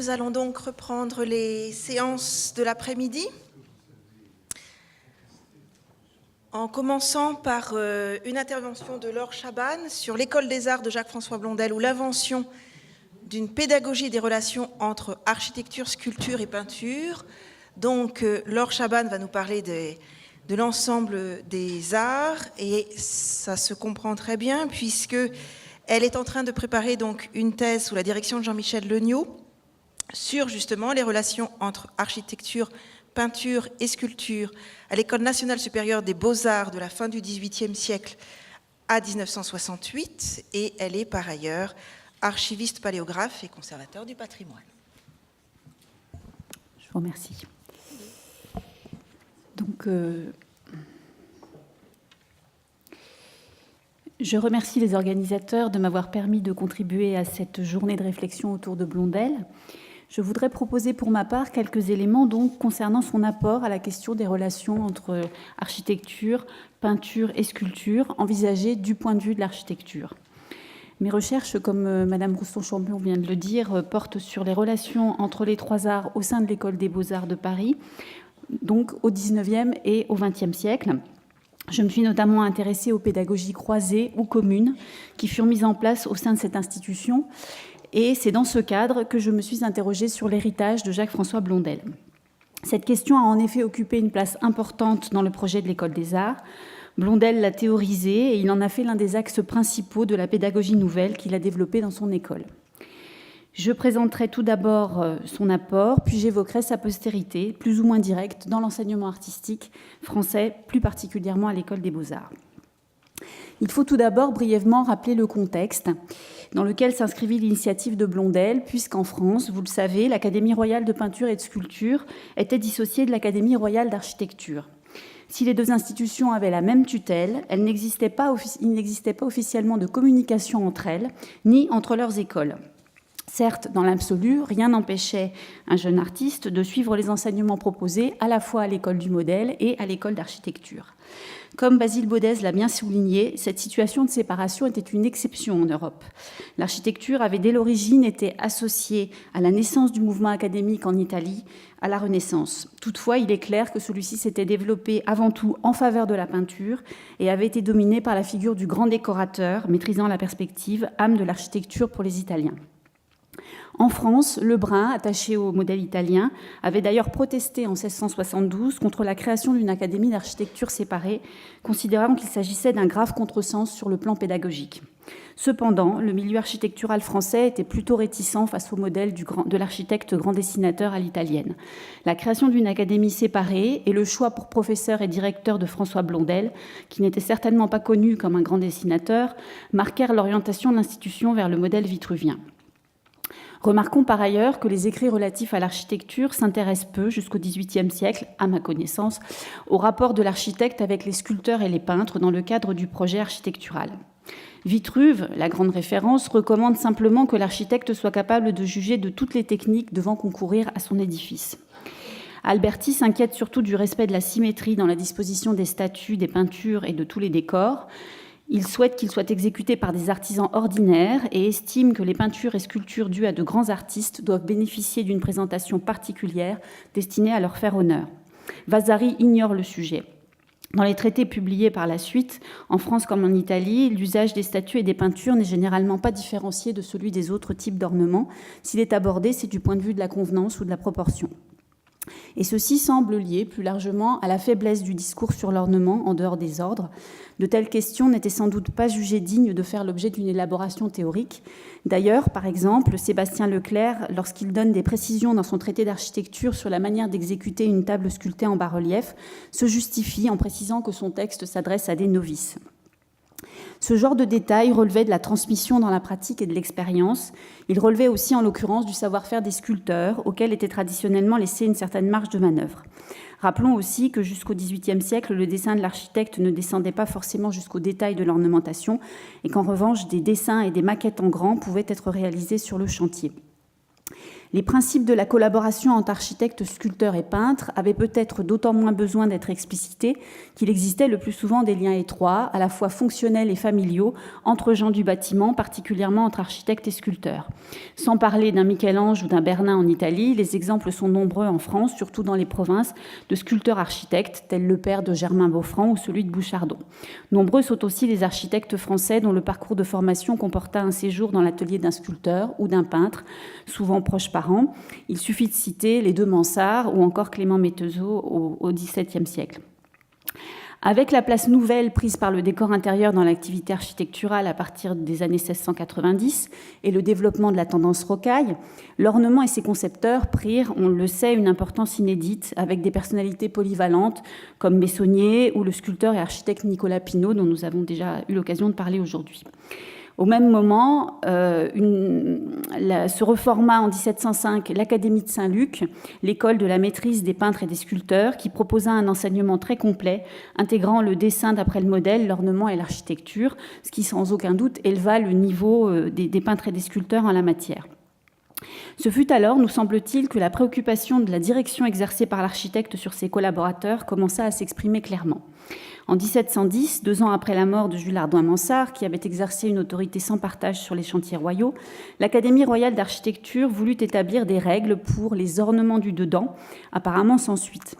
Nous allons donc reprendre les séances de l'après-midi en commençant par une intervention de Laure Chaban sur l'École des Arts de Jacques-François Blondel ou l'invention d'une pédagogie des relations entre architecture, sculpture et peinture. Donc Laure Chaban va nous parler de l'ensemble des arts et ça se comprend très bien puisque elle est en train de préparer donc une thèse sous la direction de Jean-Michel Legnaud sur justement les relations entre architecture, peinture et sculpture à l'École nationale supérieure des beaux-arts de la fin du XVIIIe siècle à 1968 et elle est par ailleurs archiviste paléographe et conservateur du patrimoine. Je vous remercie. Donc, je remercie les organisateurs de m'avoir permis de contribuer à cette journée de réflexion autour de Blondel. Je voudrais proposer pour ma part quelques éléments donc, concernant son apport à la question des relations entre architecture, peinture et sculpture, envisagées du point de vue de l'architecture. Mes recherches, comme Madame Rouston-Champion vient de le dire, portent sur les relations entre les trois arts au sein de l'École des Beaux-Arts de Paris, donc au XIXe et au XXe siècle. Je me suis notamment intéressée aux pédagogies croisées ou communes qui furent mises en place au sein de cette institution. Et c'est dans ce cadre que je me suis interrogée sur l'héritage de Jacques-François Blondel. Cette question a en effet occupé une place importante dans le projet de l'École des Arts. Blondel l'a théorisé et il en a fait l'un des axes principaux de la pédagogie nouvelle qu'il a développée dans son école. Je présenterai tout d'abord son apport, puis j'évoquerai sa postérité, plus ou moins directe, dans l'enseignement artistique français, plus particulièrement à l'École des Beaux-Arts. Il faut tout d'abord brièvement rappeler le contexte dans lequel s'inscrivit l'initiative de Blondel, puisqu'en France, vous le savez, l'Académie royale de peinture et de sculpture était dissociée de l'Académie royale d'architecture. Si les deux institutions avaient la même tutelle, il n'existait pas officiellement de communication entre elles, ni entre leurs écoles. Certes, dans l'absolu, rien n'empêchait un jeune artiste de suivre les enseignements proposés à la fois à l'école du modèle et à l'école d'architecture. Comme Basile Bodez l'a bien souligné, cette situation de séparation était une exception en Europe. L'architecture avait dès l'origine été associée à la naissance du mouvement académique en Italie, à la Renaissance. Toutefois, il est clair que celui-ci s'était développé avant tout en faveur de la peinture et avait été dominé par la figure du grand décorateur, maîtrisant la perspective, âme de l'architecture pour les Italiens. En France, Lebrun, attaché au modèle italien, avait d'ailleurs protesté en 1672 contre la création d'une académie d'architecture séparée, considérant qu'il s'agissait d'un grave contresens sur le plan pédagogique. Cependant, le milieu architectural français était plutôt réticent face au modèle de l'architecte grand dessinateur à l'italienne. La création d'une académie séparée et le choix pour professeur et directeur de François Blondel, qui n'était certainement pas connu comme un grand dessinateur, marquèrent l'orientation de l'institution vers le modèle vitruvien. Remarquons par ailleurs que les écrits relatifs à l'architecture s'intéressent peu, jusqu'au XVIIIe siècle, à ma connaissance, au rapport de l'architecte avec les sculpteurs et les peintres dans le cadre du projet architectural. Vitruve, la grande référence, recommande simplement que l'architecte soit capable de juger de toutes les techniques devant concourir à son édifice. Alberti s'inquiète surtout du respect de la symétrie dans la disposition des statues, des peintures et de tous les décors. Il souhaite qu'ils soient exécutés par des artisans ordinaires et estime que les peintures et sculptures dues à de grands artistes doivent bénéficier d'une présentation particulière destinée à leur faire honneur. Vasari ignore le sujet. Dans les traités publiés par la suite, en France comme en Italie, l'usage des statues et des peintures n'est généralement pas différencié de celui des autres types d'ornements. S'il est abordé, c'est du point de vue de la convenance ou de la proportion. Et ceci semble lié plus largement à la faiblesse du discours sur l'ornement en dehors des ordres. De telles questions n'étaient sans doute pas jugées dignes de faire l'objet d'une élaboration théorique. D'ailleurs, par exemple, Sébastien Leclerc, lorsqu'il donne des précisions dans son traité d'architecture sur la manière d'exécuter une table sculptée en bas-relief, se justifie en précisant que son texte s'adresse à des novices. Ce genre de détails relevait de la transmission dans la pratique et de l'expérience. Il relevait aussi, en l'occurrence, du savoir-faire des sculpteurs, auxquels était traditionnellement laissée une certaine marge de manœuvre. Rappelons aussi que jusqu'au XVIIIe siècle, le dessin de l'architecte ne descendait pas forcément jusqu'au détail de l'ornementation et qu'en revanche, des dessins et des maquettes en grand pouvaient être réalisés sur le chantier. Les principes de la collaboration entre architectes, sculpteurs et peintres avaient peut-être d'autant moins besoin d'être explicités qu'il existait le plus souvent des liens étroits, à la fois fonctionnels et familiaux, entre gens du bâtiment, particulièrement entre architectes et sculpteurs. Sans parler d'un Michel-Ange ou d'un Bernin en Italie, les exemples sont nombreux en France, surtout dans les provinces, de sculpteurs-architectes, tels le père de Germain Beaufranc ou celui de Bouchardon. Nombreux sont aussi les architectes français dont le parcours de formation comporta un séjour dans l'atelier d'un sculpteur ou d'un peintre, souvent proches parents. Il suffit de citer les deux Mansart ou encore Clément Metteseau au XVIIe siècle. Avec la place nouvelle prise par le décor intérieur dans l'activité architecturale à partir des années 1690 et le développement de la tendance rocaille, l'ornement et ses concepteurs prirent, on le sait, une importance inédite avec des personnalités polyvalentes comme Meissonnier ou le sculpteur et architecte Nicolas Pineau dont nous avons déjà eu l'occasion de parler aujourd'hui. Au même moment, se reforma en 1705 l'Académie de Saint-Luc, l'école de la maîtrise des peintres et des sculpteurs, qui proposa un enseignement très complet, intégrant le dessin d'après le modèle, l'ornement et l'architecture, ce qui sans aucun doute éleva le niveau des peintres et des sculpteurs en la matière. Ce fut alors, nous semble-t-il, que la préoccupation de la direction exercée par l'architecte sur ses collaborateurs commença à s'exprimer clairement. En 1710, 2 ans après la mort de Jules Hardouin-Mansart, qui avait exercé une autorité sans partage sur les chantiers royaux, l'Académie royale d'architecture voulut établir des règles pour les ornements du dedans, apparemment sans suite.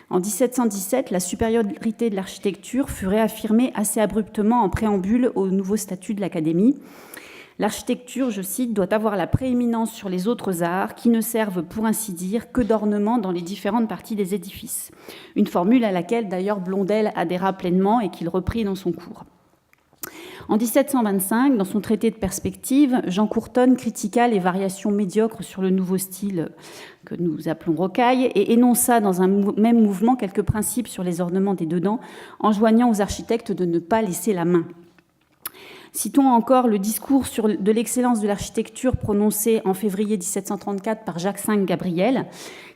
En 1717, la supériorité de l'architecture fut réaffirmée assez abruptement en préambule au nouveau statut de l'Académie. L'architecture, je cite, doit avoir la prééminence sur les autres arts qui ne servent, pour ainsi dire, que d'ornement dans les différentes parties des édifices. Une formule à laquelle, d'ailleurs, Blondel adhéra pleinement et qu'il reprit dans son cours. En 1725, dans son traité de perspective, Jean Courtonne critiqua les variations médiocres sur le nouveau style que nous appelons rocaille et énonça dans un même mouvement quelques principes sur les ornements des dedans, enjoignant aux architectes de ne pas laisser la main. Citons encore le discours de l'excellence de l'architecture prononcé en février 1734 par Jacques V Gabriel,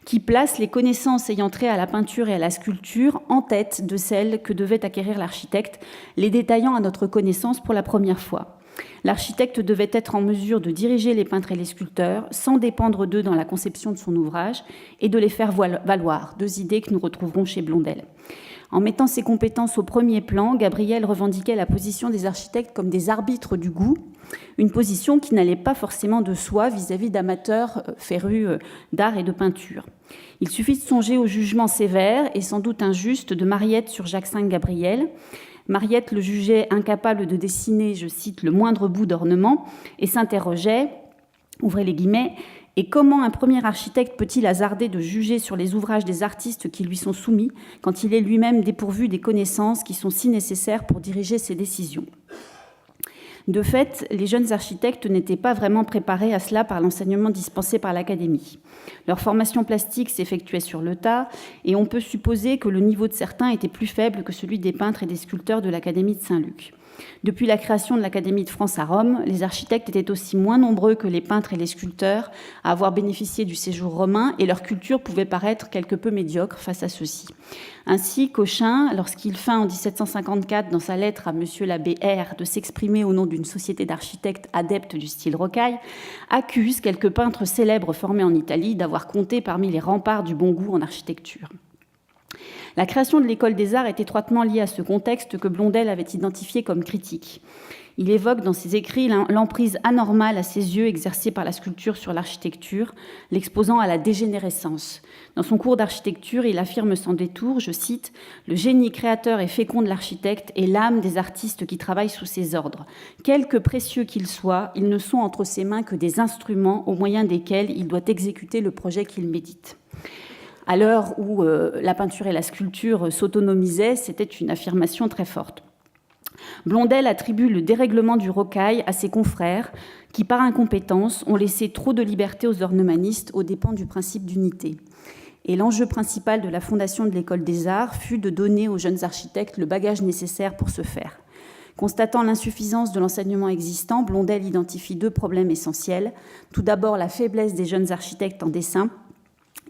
qui place les connaissances ayant trait à la peinture et à la sculpture en tête de celles que devait acquérir l'architecte, les détaillant à notre connaissance pour la première fois. L'architecte devait être en mesure de diriger les peintres et les sculpteurs sans dépendre d'eux dans la conception de son ouvrage et de les faire valoir, 2 idées que nous retrouverons chez Blondel. En mettant ses compétences au premier plan, Gabriel revendiquait la position des architectes comme des arbitres du goût, une position qui n'allait pas forcément de soi vis-à-vis d'amateurs férus d'art et de peinture. Il suffit de songer au jugement sévère et sans doute injuste de Mariette sur Jacques V Gabriel. Mariette le jugeait incapable de dessiner, je cite, le moindre bout d'ornement et s'interrogeait, ouvrez les guillemets, et comment un premier architecte peut-il hasarder de juger sur les ouvrages des artistes qui lui sont soumis quand il est lui-même dépourvu des connaissances qui sont si nécessaires pour diriger ses décisions ? De fait, les jeunes architectes n'étaient pas vraiment préparés à cela par l'enseignement dispensé par l'Académie. Leur formation plastique s'effectuait sur le tas et on peut supposer que le niveau de certains était plus faible que celui des peintres et des sculpteurs de l'Académie de Saint-Luc. Depuis la création de l'Académie de France à Rome, les architectes étaient aussi moins nombreux que les peintres et les sculpteurs à avoir bénéficié du séjour romain et leur culture pouvait paraître quelque peu médiocre face à ceux-ci. Ainsi, Cochin, lorsqu'il feint en 1754 dans sa lettre à monsieur l'abbé R de s'exprimer au nom d'une société d'architectes adeptes du style rocaille, accuse quelques peintres célèbres formés en Italie d'avoir compté parmi les remparts du bon goût en architecture. La création de l'École des Arts est étroitement liée à ce contexte que Blondel avait identifié comme critique. Il évoque dans ses écrits l'emprise anormale à ses yeux exercée par la sculpture sur l'architecture, l'exposant à la dégénérescence. Dans son cours d'architecture, il affirme sans détour, je cite, « Le génie créateur et fécond de l'architecte est l'âme des artistes qui travaillent sous ses ordres. Quelque précieux qu'ils soient, ils ne sont entre ses mains que des instruments au moyen desquels il doit exécuter le projet qu'il médite. » À l'heure où la peinture et la sculpture s'autonomisaient, c'était une affirmation très forte. Blondel attribue le dérèglement du rocaille à ses confrères qui, par incompétence, ont laissé trop de liberté aux ornemanistes aux dépens du principe d'unité. Et l'enjeu principal de la fondation de l'École des Arts fut de donner aux jeunes architectes le bagage nécessaire pour ce faire. Constatant l'insuffisance de l'enseignement existant, Blondel identifie 2 problèmes essentiels. Tout d'abord, la faiblesse des jeunes architectes en dessin.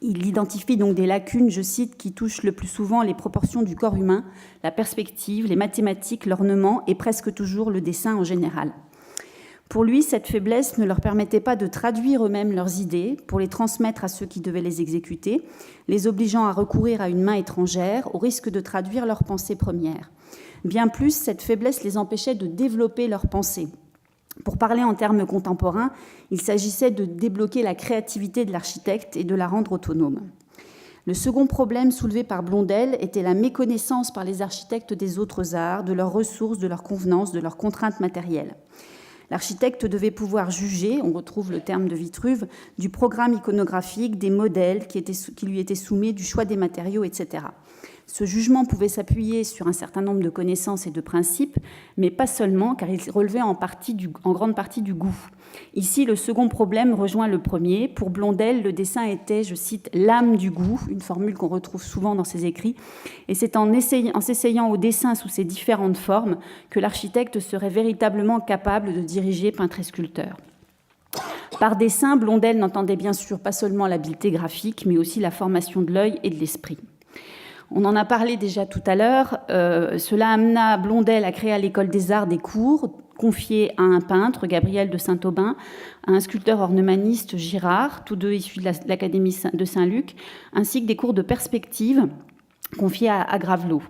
Il identifie donc des lacunes, je cite, qui touchent le plus souvent les proportions du corps humain, la perspective, les mathématiques, l'ornement et presque toujours le dessin en général. Pour lui, cette faiblesse ne leur permettait pas de traduire eux-mêmes leurs idées pour les transmettre à ceux qui devaient les exécuter, les obligeant à recourir à une main étrangère au risque de traduire leurs pensées premières. Bien plus, cette faiblesse les empêchait de développer leurs pensées. Pour parler en termes contemporains, il s'agissait de débloquer la créativité de l'architecte et de la rendre autonome. Le second problème soulevé par Blondel était la méconnaissance par les architectes des autres arts, de leurs ressources, de leurs convenances, de leurs contraintes matérielles. L'architecte devait pouvoir juger, on retrouve le terme de Vitruve, du programme iconographique, des modèles qui lui étaient soumis, du choix des matériaux, etc. Ce jugement pouvait s'appuyer sur un certain nombre de connaissances et de principes, mais pas seulement, car il relevait en grande partie du goût. Ici, le second problème rejoint le premier. Pour Blondel, le dessin était, je cite, « l'âme du goût », une formule qu'on retrouve souvent dans ses écrits, et c'est en s'essayant au dessin sous ses différentes formes que l'architecte serait véritablement capable de diriger peintre et sculpteur. Par dessin, Blondel n'entendait bien sûr pas seulement l'habileté graphique, mais aussi la formation de l'œil et de l'esprit. On en a parlé déjà tout à l'heure. Cela amena Blondel à créer à l'École des Arts des cours confiés à un peintre, Gabriel de Saint-Aubin, à un sculpteur ornemaniste, Girard, tous deux issus de l'Académie de Saint-Luc, ainsi que des cours de perspective confiés à Gravelot.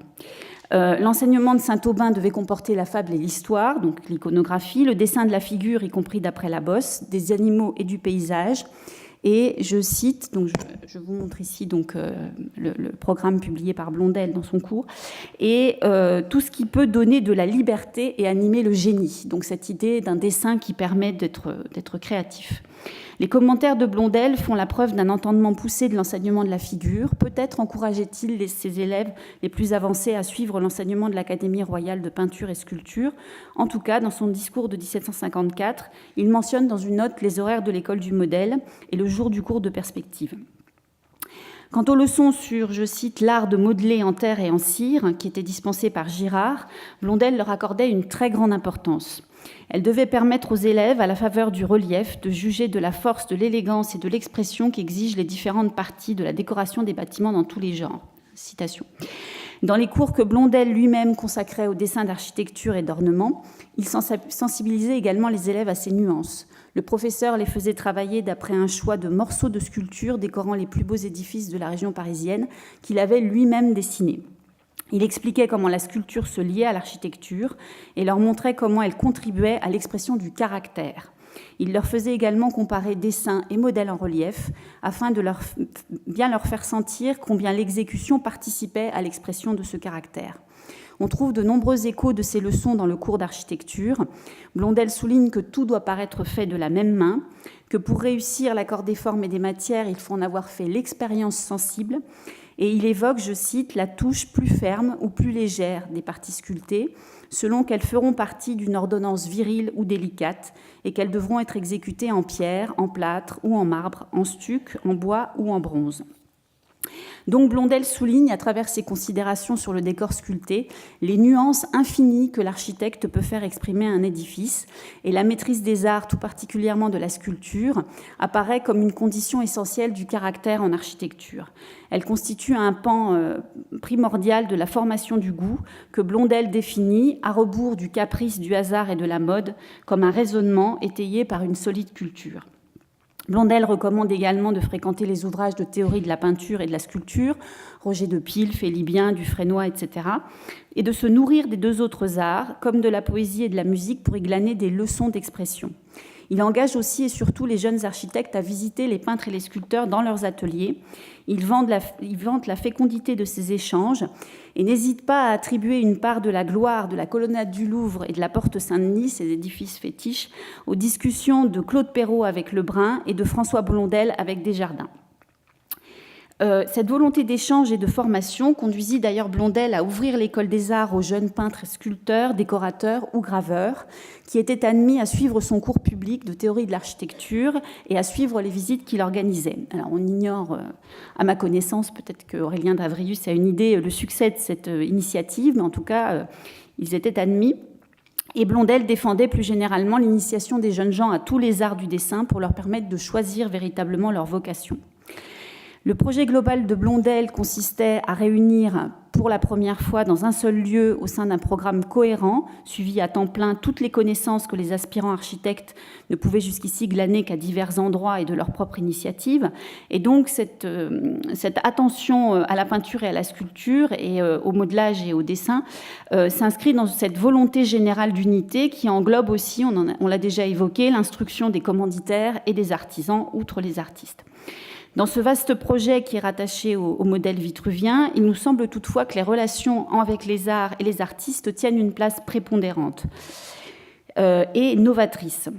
L'enseignement de Saint-Aubin devait comporter la fable et l'histoire, donc l'iconographie, le dessin de la figure, y compris d'après la bosse, des animaux et du paysage. Et je cite, donc je vous montre ici donc, le programme publié par Blondel dans son cours, et tout ce qui peut donner de la liberté et animer le génie. Donc cette idée d'un dessin qui permet d'être créatif. Les commentaires de Blondel font la preuve d'un entendement poussé de l'enseignement de la figure. Peut-être encourageait-il ses élèves les plus avancés à suivre l'enseignement de l'Académie royale de peinture et sculpture. En tout cas, dans son discours de 1754, il mentionne dans une note les horaires de l'école du modèle et le jour du cours de perspective. Quant aux leçons sur, je cite, l'art de modeler en terre et en cire, qui étaient dispensées par Girard, Blondel leur accordait une très grande importance. Elle devait permettre aux élèves, à la faveur du relief, de juger de la force, de l'élégance et de l'expression qu'exigent les différentes parties de la décoration des bâtiments dans tous les genres. Citation. Dans les cours que Blondel lui-même consacrait au dessin d'architecture et d'ornement, il sensibilisait également les élèves à ces nuances. Le professeur les faisait travailler d'après un choix de morceaux de sculpture décorant les plus beaux édifices de la région parisienne qu'il avait lui-même dessinés. Il expliquait comment la sculpture se liait à l'architecture et leur montrait comment elle contribuait à l'expression du caractère. Il leur faisait également comparer dessins et modèles en relief afin de bien leur faire sentir combien l'exécution participait à l'expression de ce caractère. On trouve de nombreux échos de ces leçons dans le cours d'architecture. Blondel souligne que tout doit paraître fait de la même main, que pour réussir l'accord des formes et des matières, il faut en avoir fait l'expérience sensible. Et il évoque, je cite, la touche plus ferme ou plus légère des parties sculptées, selon qu'elles feront partie d'une ordonnance virile ou délicate, et qu'elles devront être exécutées en pierre, en plâtre ou en marbre, en stuc, en bois ou en bronze. Donc Blondel souligne, à travers ses considérations sur le décor sculpté, les nuances infinies que l'architecte peut faire exprimer à un édifice, et la maîtrise des arts, tout particulièrement de la sculpture, apparaît comme une condition essentielle du caractère en architecture. Elle constitue un pan primordial de la formation du goût que Blondel définit, à rebours du caprice, du hasard et de la mode, comme un raisonnement étayé par une solide culture. Blondel recommande également de fréquenter les ouvrages de théorie de la peinture et de la sculpture, Roger de Pile, Félibien, Dufresnoy, etc., et de se nourrir des deux autres arts, comme de la poésie et de la musique, pour y glaner des leçons d'expression. Il engage aussi et surtout les jeunes architectes à visiter les peintres et les sculpteurs dans leurs ateliers. Il vante la fécondité de ces échanges et n'hésite pas à attribuer une part de la gloire de la colonnade du Louvre et de la Porte Saint-Denis, ces édifices fétiches, aux discussions de Claude Perrault avec Lebrun et de François Blondel avec Desjardins. Cette volonté d'échange et de formation conduisit d'ailleurs Blondel à ouvrir l'école des arts aux jeunes peintres, sculpteurs, décorateurs ou graveurs qui étaient admis à suivre son cours public de théorie de l'architecture et à suivre les visites qu'il organisait. Alors on ignore, à ma connaissance, peut-être qu'Aurélien Davrius a une idée, le succès de cette initiative, mais en tout cas, ils étaient admis. Et Blondel défendait plus généralement l'initiation des jeunes gens à tous les arts du dessin pour leur permettre de choisir véritablement leur vocation. Le projet global de Blondel consistait à réunir pour la première fois dans un seul lieu, au sein d'un programme cohérent, suivi à temps plein, toutes les connaissances que les aspirants architectes ne pouvaient jusqu'ici glaner qu'à divers endroits et de leur propre initiative. Et donc cette attention à la peinture et à la sculpture et au modelage et au dessin s'inscrit dans cette volonté générale d'unité qui englobe aussi, on l'a déjà évoqué, l'instruction des commanditaires et des artisans, outre les artistes. Dans ce vaste projet qui est rattaché au modèle vitruvien, il nous semble toutefois que les relations avec les arts et les artistes tiennent une place prépondérante et novatrice.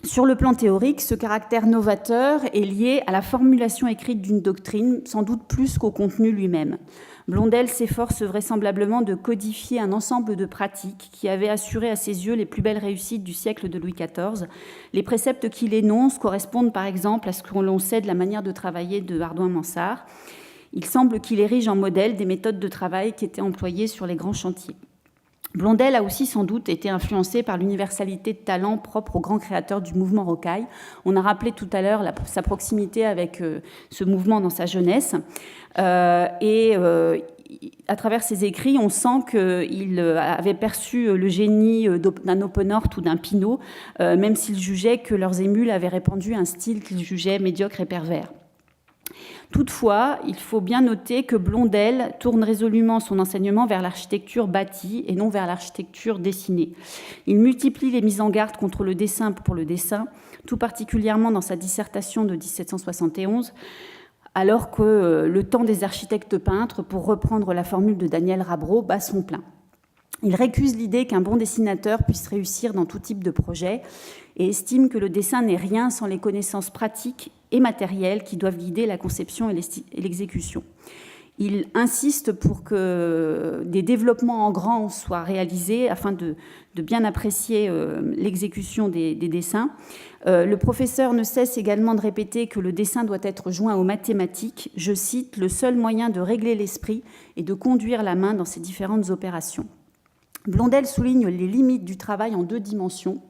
Sur le plan théorique, ce caractère novateur est lié à la formulation écrite d'une doctrine, sans doute plus qu'au contenu lui-même. Blondel s'efforce vraisemblablement de codifier un ensemble de pratiques qui avaient assuré à ses yeux les plus belles réussites du siècle de Louis XIV. Les préceptes qu'il énonce correspondent par exemple à ce que l'on sait de la manière de travailler de Hardouin-Mansart. Il semble qu'il érige en modèle des méthodes de travail qui étaient employées sur les grands chantiers. Blondel a aussi sans doute été influencé par l'universalité de talent propre aux grands créateurs du mouvement rocaille. On a rappelé tout à l'heure sa proximité avec ce mouvement dans sa jeunesse. À travers ses écrits, on sent qu'il avait perçu le génie d'un Oppenhort ou d'un Pinault, même s'il jugeait que leurs émules avaient répandu un style qu'il jugeait médiocre et pervers. Toutefois, il faut bien noter que Blondel tourne résolument son enseignement vers l'architecture bâtie et non vers l'architecture dessinée. Il multiplie les mises en garde contre le dessin pour le dessin, tout particulièrement dans sa dissertation de 1771, alors que le temps des architectes peintres, pour reprendre la formule de Daniel Rabreau, bat son plein. Il récuse l'idée qu'un bon dessinateur puisse réussir dans tout type de projet et estime que le dessin n'est rien sans les connaissances pratiques et matérielles qui doivent guider la conception et l'exécution. Il insiste pour que des développements en grand soient réalisés afin de bien apprécier l'exécution des dessins. Le professeur ne cesse également de répéter que le dessin doit être joint aux mathématiques, je cite, « le seul moyen de régler l'esprit et de conduire la main dans ces différentes opérations ». Blondel souligne les limites du travail en 2 dimensions,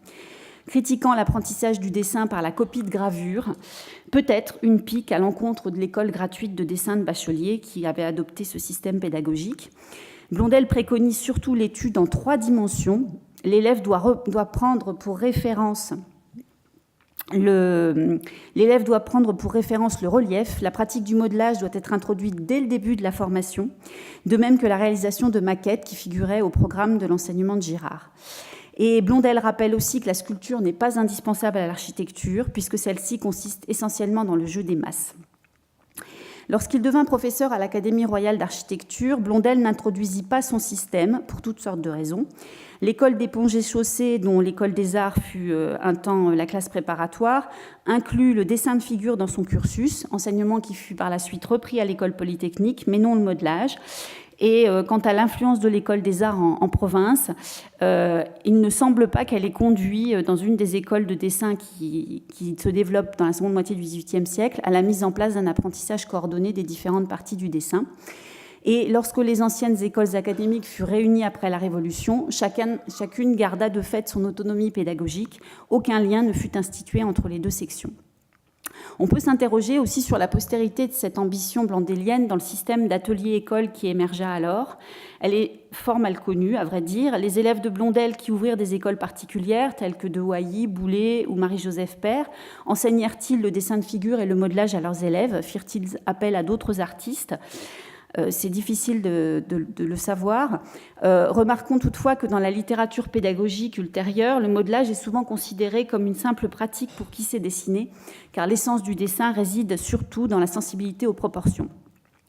critiquant l'apprentissage du dessin par la copie de gravure, peut-être une pique à l'encontre de l'école gratuite de dessin de Bachelier qui avait adopté ce système pédagogique. Blondel préconise surtout l'étude en 3 dimensions. L'élève doit prendre pour référence le relief, la pratique du modelage doit être introduite dès le début de la formation, de même que la réalisation de maquettes qui figuraient au programme de l'enseignement de Girard. Et Blondel rappelle aussi que la sculpture n'est pas indispensable à l'architecture, puisque celle-ci consiste essentiellement dans le jeu des masses. Lorsqu'il devint professeur à l'Académie royale d'architecture, Blondel n'introduisit pas son système, pour toutes sortes de raisons. L'école des ponts et chaussées, dont l'école des arts fut un temps la classe préparatoire, inclut le dessin de figure dans son cursus, enseignement qui fut par la suite repris à l'école polytechnique, mais non le modelage. Et quant à l'influence de l'école des arts en province, il ne semble pas qu'elle ait conduit dans une des écoles de dessin qui se développent dans la seconde moitié du XVIIIe siècle à la mise en place d'un apprentissage coordonné des différentes parties du dessin. Et lorsque les anciennes écoles académiques furent réunies après la Révolution, chacune garda de fait son autonomie pédagogique. Aucun lien ne fut institué entre les 2 sections. On peut s'interroger aussi sur la postérité de cette ambition blandélienne dans le système d'atelier-école qui émergea alors. Elle est fort mal connue, à vrai dire. Les élèves de Blondel qui ouvrirent des écoles particulières, telles que de Hoilly, Boulet ou Marie-Joseph Père, enseignèrent-ils le dessin de figure et le modelage à leurs élèves? Firent-ils appel à d'autres artistes? C'est difficile de le savoir. Remarquons toutefois que dans la littérature pédagogique ultérieure, le modelage est souvent considéré comme une simple pratique pour qui sait dessiner, car l'essence du dessin réside surtout dans la sensibilité aux proportions.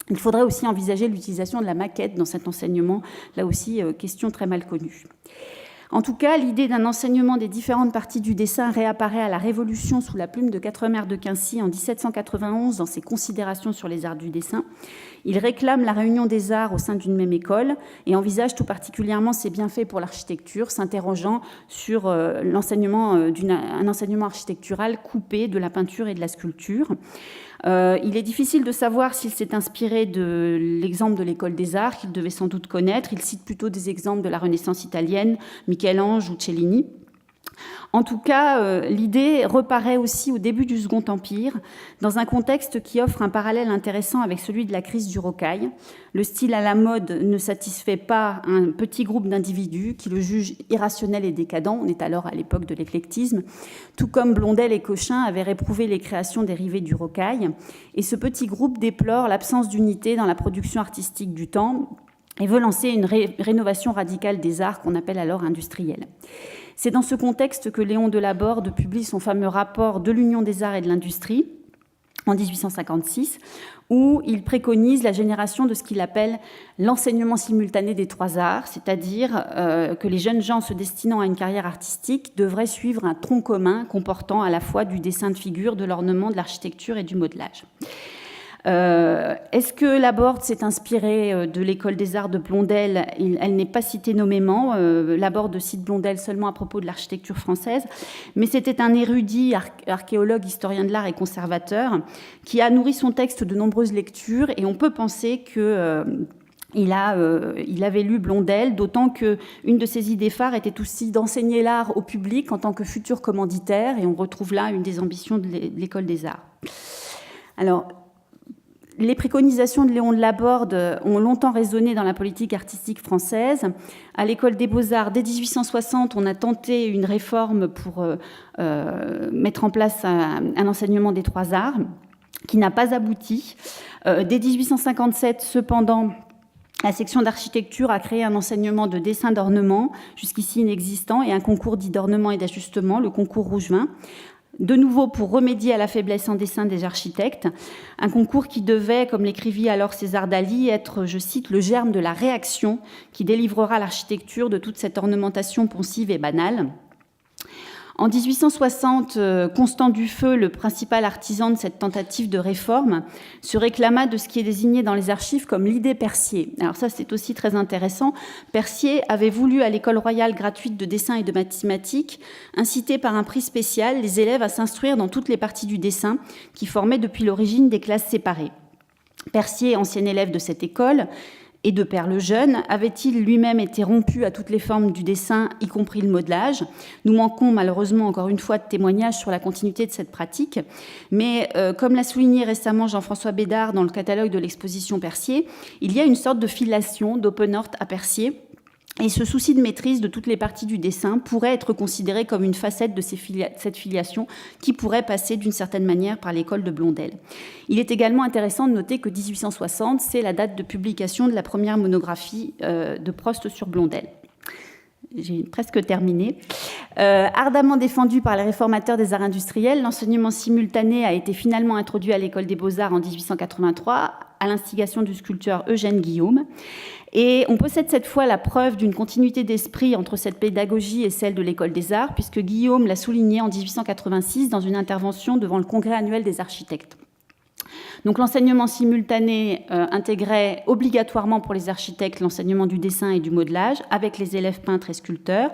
Il faudrait aussi envisager l'utilisation de la maquette dans cet enseignement, là aussi question très mal connue. En tout cas, l'idée d'un enseignement des différentes parties du dessin réapparaît à la Révolution sous la plume de Quatremer de Quincy en 1791 dans ses considérations sur les arts du dessin. Il réclame la réunion des arts au sein d'une même école et envisage tout particulièrement ses bienfaits pour l'architecture, s'interrogeant sur un enseignement architectural coupé de la peinture et de la sculpture. Il est difficile de savoir s'il s'est inspiré de l'exemple de l'école des arts qu'il devait sans doute connaître. Il cite plutôt des exemples de la Renaissance italienne, Michel-Ange ou Cellini. En tout cas, l'idée reparaît aussi au début du Second Empire, dans un contexte qui offre un parallèle intéressant avec celui de la crise du rocaille. Le style à la mode ne satisfait pas un petit groupe d'individus qui le jugent irrationnel et décadent. On est alors à l'époque de l'éclectisme, tout comme Blondel et Cochin avaient réprouvé les créations dérivées du rocaille. Et ce petit groupe déplore l'absence d'unité dans la production artistique du temps et veut lancer une rénovation radicale des arts qu'on appelle alors industriels. C'est dans ce contexte que Léon Delaborde publie son fameux rapport de l'Union des arts et de l'industrie en 1856, où il préconise la génération de ce qu'il appelle l'enseignement simultané des trois arts, c'est-à-dire que les jeunes gens se destinant à une carrière artistique devraient suivre un tronc commun comportant à la fois du dessin de figure, de l'ornement, de l'architecture et du modelage. Est-ce que Laborde s'est inspirée de l'école des arts de Blondel? Elle n'est pas citée nommément. Laborde cite Blondel seulement à propos de l'architecture française, mais c'était un érudit, archéologue, historien de l'art et conservateur qui a nourri son texte de nombreuses lectures, et on peut penser que il avait lu Blondel, d'autant qu'une de ses idées phares était aussi d'enseigner l'art au public en tant que futur commanditaire, et on retrouve là une des ambitions de l'école des arts. Alors, les préconisations de Léon de Laborde ont longtemps résonné dans la politique artistique française. À l'école des Beaux-Arts, dès 1860, on a tenté une réforme pour mettre en place un enseignement des trois arts qui n'a pas abouti. Dès 1857, cependant, la section d'architecture a créé un enseignement de dessin d'ornement, jusqu'ici inexistant, et un concours dit d'ornement et d'ajustement, le concours Rougevin. De nouveau pour remédier à la faiblesse en dessin des architectes, un concours qui devait, comme l'écrivit alors César Daly, être, je cite, le germe de la réaction qui délivrera l'architecture de toute cette ornementation pensive et banale. En 1860, Constant Dufeu, le principal artisan de cette tentative de réforme, se réclama de ce qui est désigné dans les archives comme l'idée Percier. Alors ça, c'est aussi très intéressant. Percier avait voulu, à l'école royale gratuite de dessin et de mathématiques, inciter par un prix spécial les élèves à s'instruire dans toutes les parties du dessin qui formaient depuis l'origine des classes séparées. Percier, ancien élève de cette école, et de Père le Jeune, avait-il lui-même été rompu à toutes les formes du dessin, y compris le modelage? Nous manquons malheureusement encore une fois de témoignages sur la continuité de cette pratique, mais comme l'a souligné récemment Jean-François Bédard dans le catalogue de l'exposition Percier, il y a une sorte de filiation d'Openort à Percier, et ce souci de maîtrise de toutes les parties du dessin pourrait être considéré comme une facette de cette filiation qui pourrait passer d'une certaine manière par l'école de Blondel. Il est également intéressant de noter que 1860, c'est la date de publication de la première monographie de Prost sur Blondel. J'ai presque terminé. Ardemment défendu par les réformateurs des arts industriels, l'enseignement simultané a été finalement introduit à l'école des Beaux-Arts en 1883 à l'instigation du sculpteur Eugène Guillaume. Et on possède cette fois la preuve d'une continuité d'esprit entre cette pédagogie et celle de l'école des arts, puisque Guillaume l'a souligné en 1886 dans une intervention devant le Congrès annuel des architectes. Donc l'enseignement simultané intégrait obligatoirement pour les architectes l'enseignement du dessin et du modelage avec les élèves peintres et sculpteurs,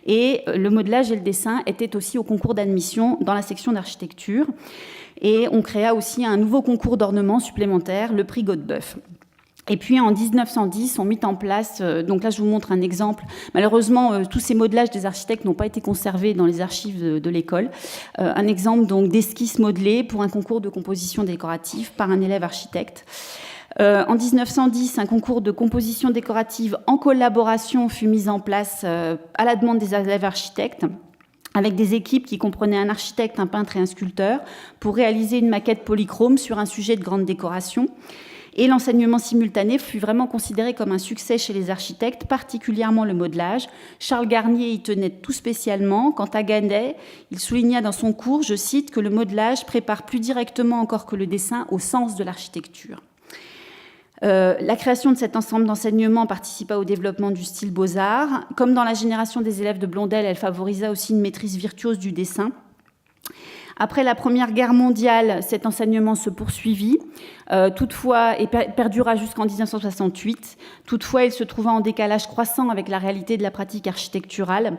et le modelage et le dessin étaient aussi au concours d'admission dans la section d'architecture, et on créa aussi un nouveau concours d'ornement supplémentaire, le prix Godeboeuf. Et puis en 1910, on mit en place, donc là je vous montre un exemple, malheureusement tous ces modelages des architectes n'ont pas été conservés dans les archives de l'école, un exemple donc d'esquisse modelée pour un concours de composition décorative par un élève architecte. En 1910, un concours de composition décorative en collaboration fut mis en place à la demande des élèves architectes, avec des équipes qui comprenaient un architecte, un peintre et un sculpteur, pour réaliser une maquette polychrome sur un sujet de grande décoration. Et l'enseignement simultané fut vraiment considéré comme un succès chez les architectes, particulièrement le modelage. Charles Garnier y tenait tout spécialement. Quant à Gandet, il souligna dans son cours, je cite, que le modelage prépare plus directement encore que le dessin au sens de l'architecture. La création de cet ensemble d'enseignements participa au développement du style Beaux-Arts. Comme dans la génération des élèves de Blondel, elle favorisa aussi une maîtrise virtuose du dessin. Après la Première Guerre mondiale, cet enseignement se poursuivit, toutefois, et perdura jusqu'en 1968. Toutefois, il se trouva en décalage croissant avec la réalité de la pratique architecturale.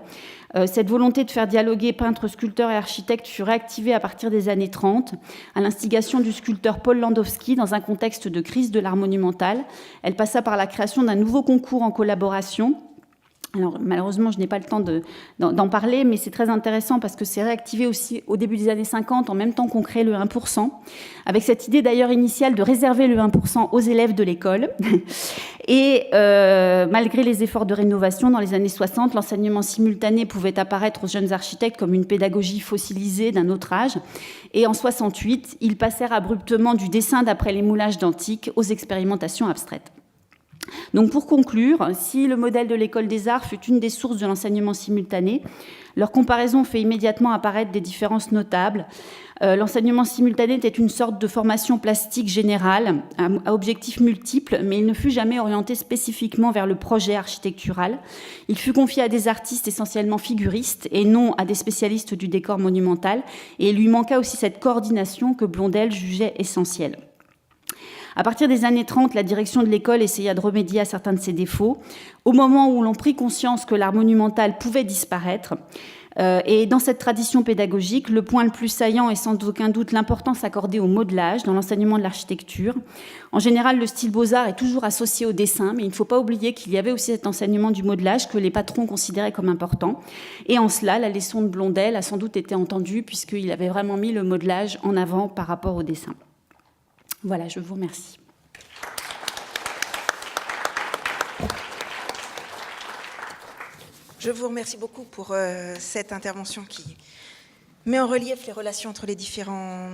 Cette volonté de faire dialoguer peintres, sculpteurs et architectes fut réactivée à partir des années 30, à l'instigation du sculpteur Paul Landowski, dans un contexte de crise de l'art monumental. Elle passa par la création d'un nouveau concours en collaboration, Alors, malheureusement, je n'ai pas le temps d'en parler, mais c'est très intéressant parce que c'est réactivé aussi au début des années 50, en même temps qu'on crée le 1%, avec cette idée d'ailleurs initiale de réserver le 1% aux élèves de l'école. Et malgré les efforts de rénovation, dans les années 60, l'enseignement simultané pouvait apparaître aux jeunes architectes comme une pédagogie fossilisée d'un autre âge. Et en 68, ils passèrent abruptement du dessin d'après les moulages d'antique aux expérimentations abstraites. Donc pour conclure, si le modèle de l'école des arts fut une des sources de l'enseignement simultané, leur comparaison fait immédiatement apparaître des différences notables. L'enseignement simultané était une sorte de formation plastique générale à objectifs multiples, mais il ne fut jamais orienté spécifiquement vers le projet architectural. Il fut confié à des artistes essentiellement figuristes et non à des spécialistes du décor monumental, et il lui manqua aussi cette coordination que Blondel jugeait essentielle. À partir des années 30, la direction de l'école essaya de remédier à certains de ces défauts, au moment où l'on prit conscience que l'art monumental pouvait disparaître. Et dans cette tradition pédagogique, le point le plus saillant est sans aucun doute l'importance accordée au modelage dans l'enseignement de l'architecture. En général, le style beaux-arts est toujours associé au dessin, mais il ne faut pas oublier qu'il y avait aussi cet enseignement du modelage que les patrons considéraient comme important. Et en cela, la leçon de Blondel a sans doute été entendue, puisqu'il avait vraiment mis le modelage en avant par rapport au dessin. Voilà, je vous remercie. Je vous remercie beaucoup pour cette intervention qui met en relief les relations entre les différents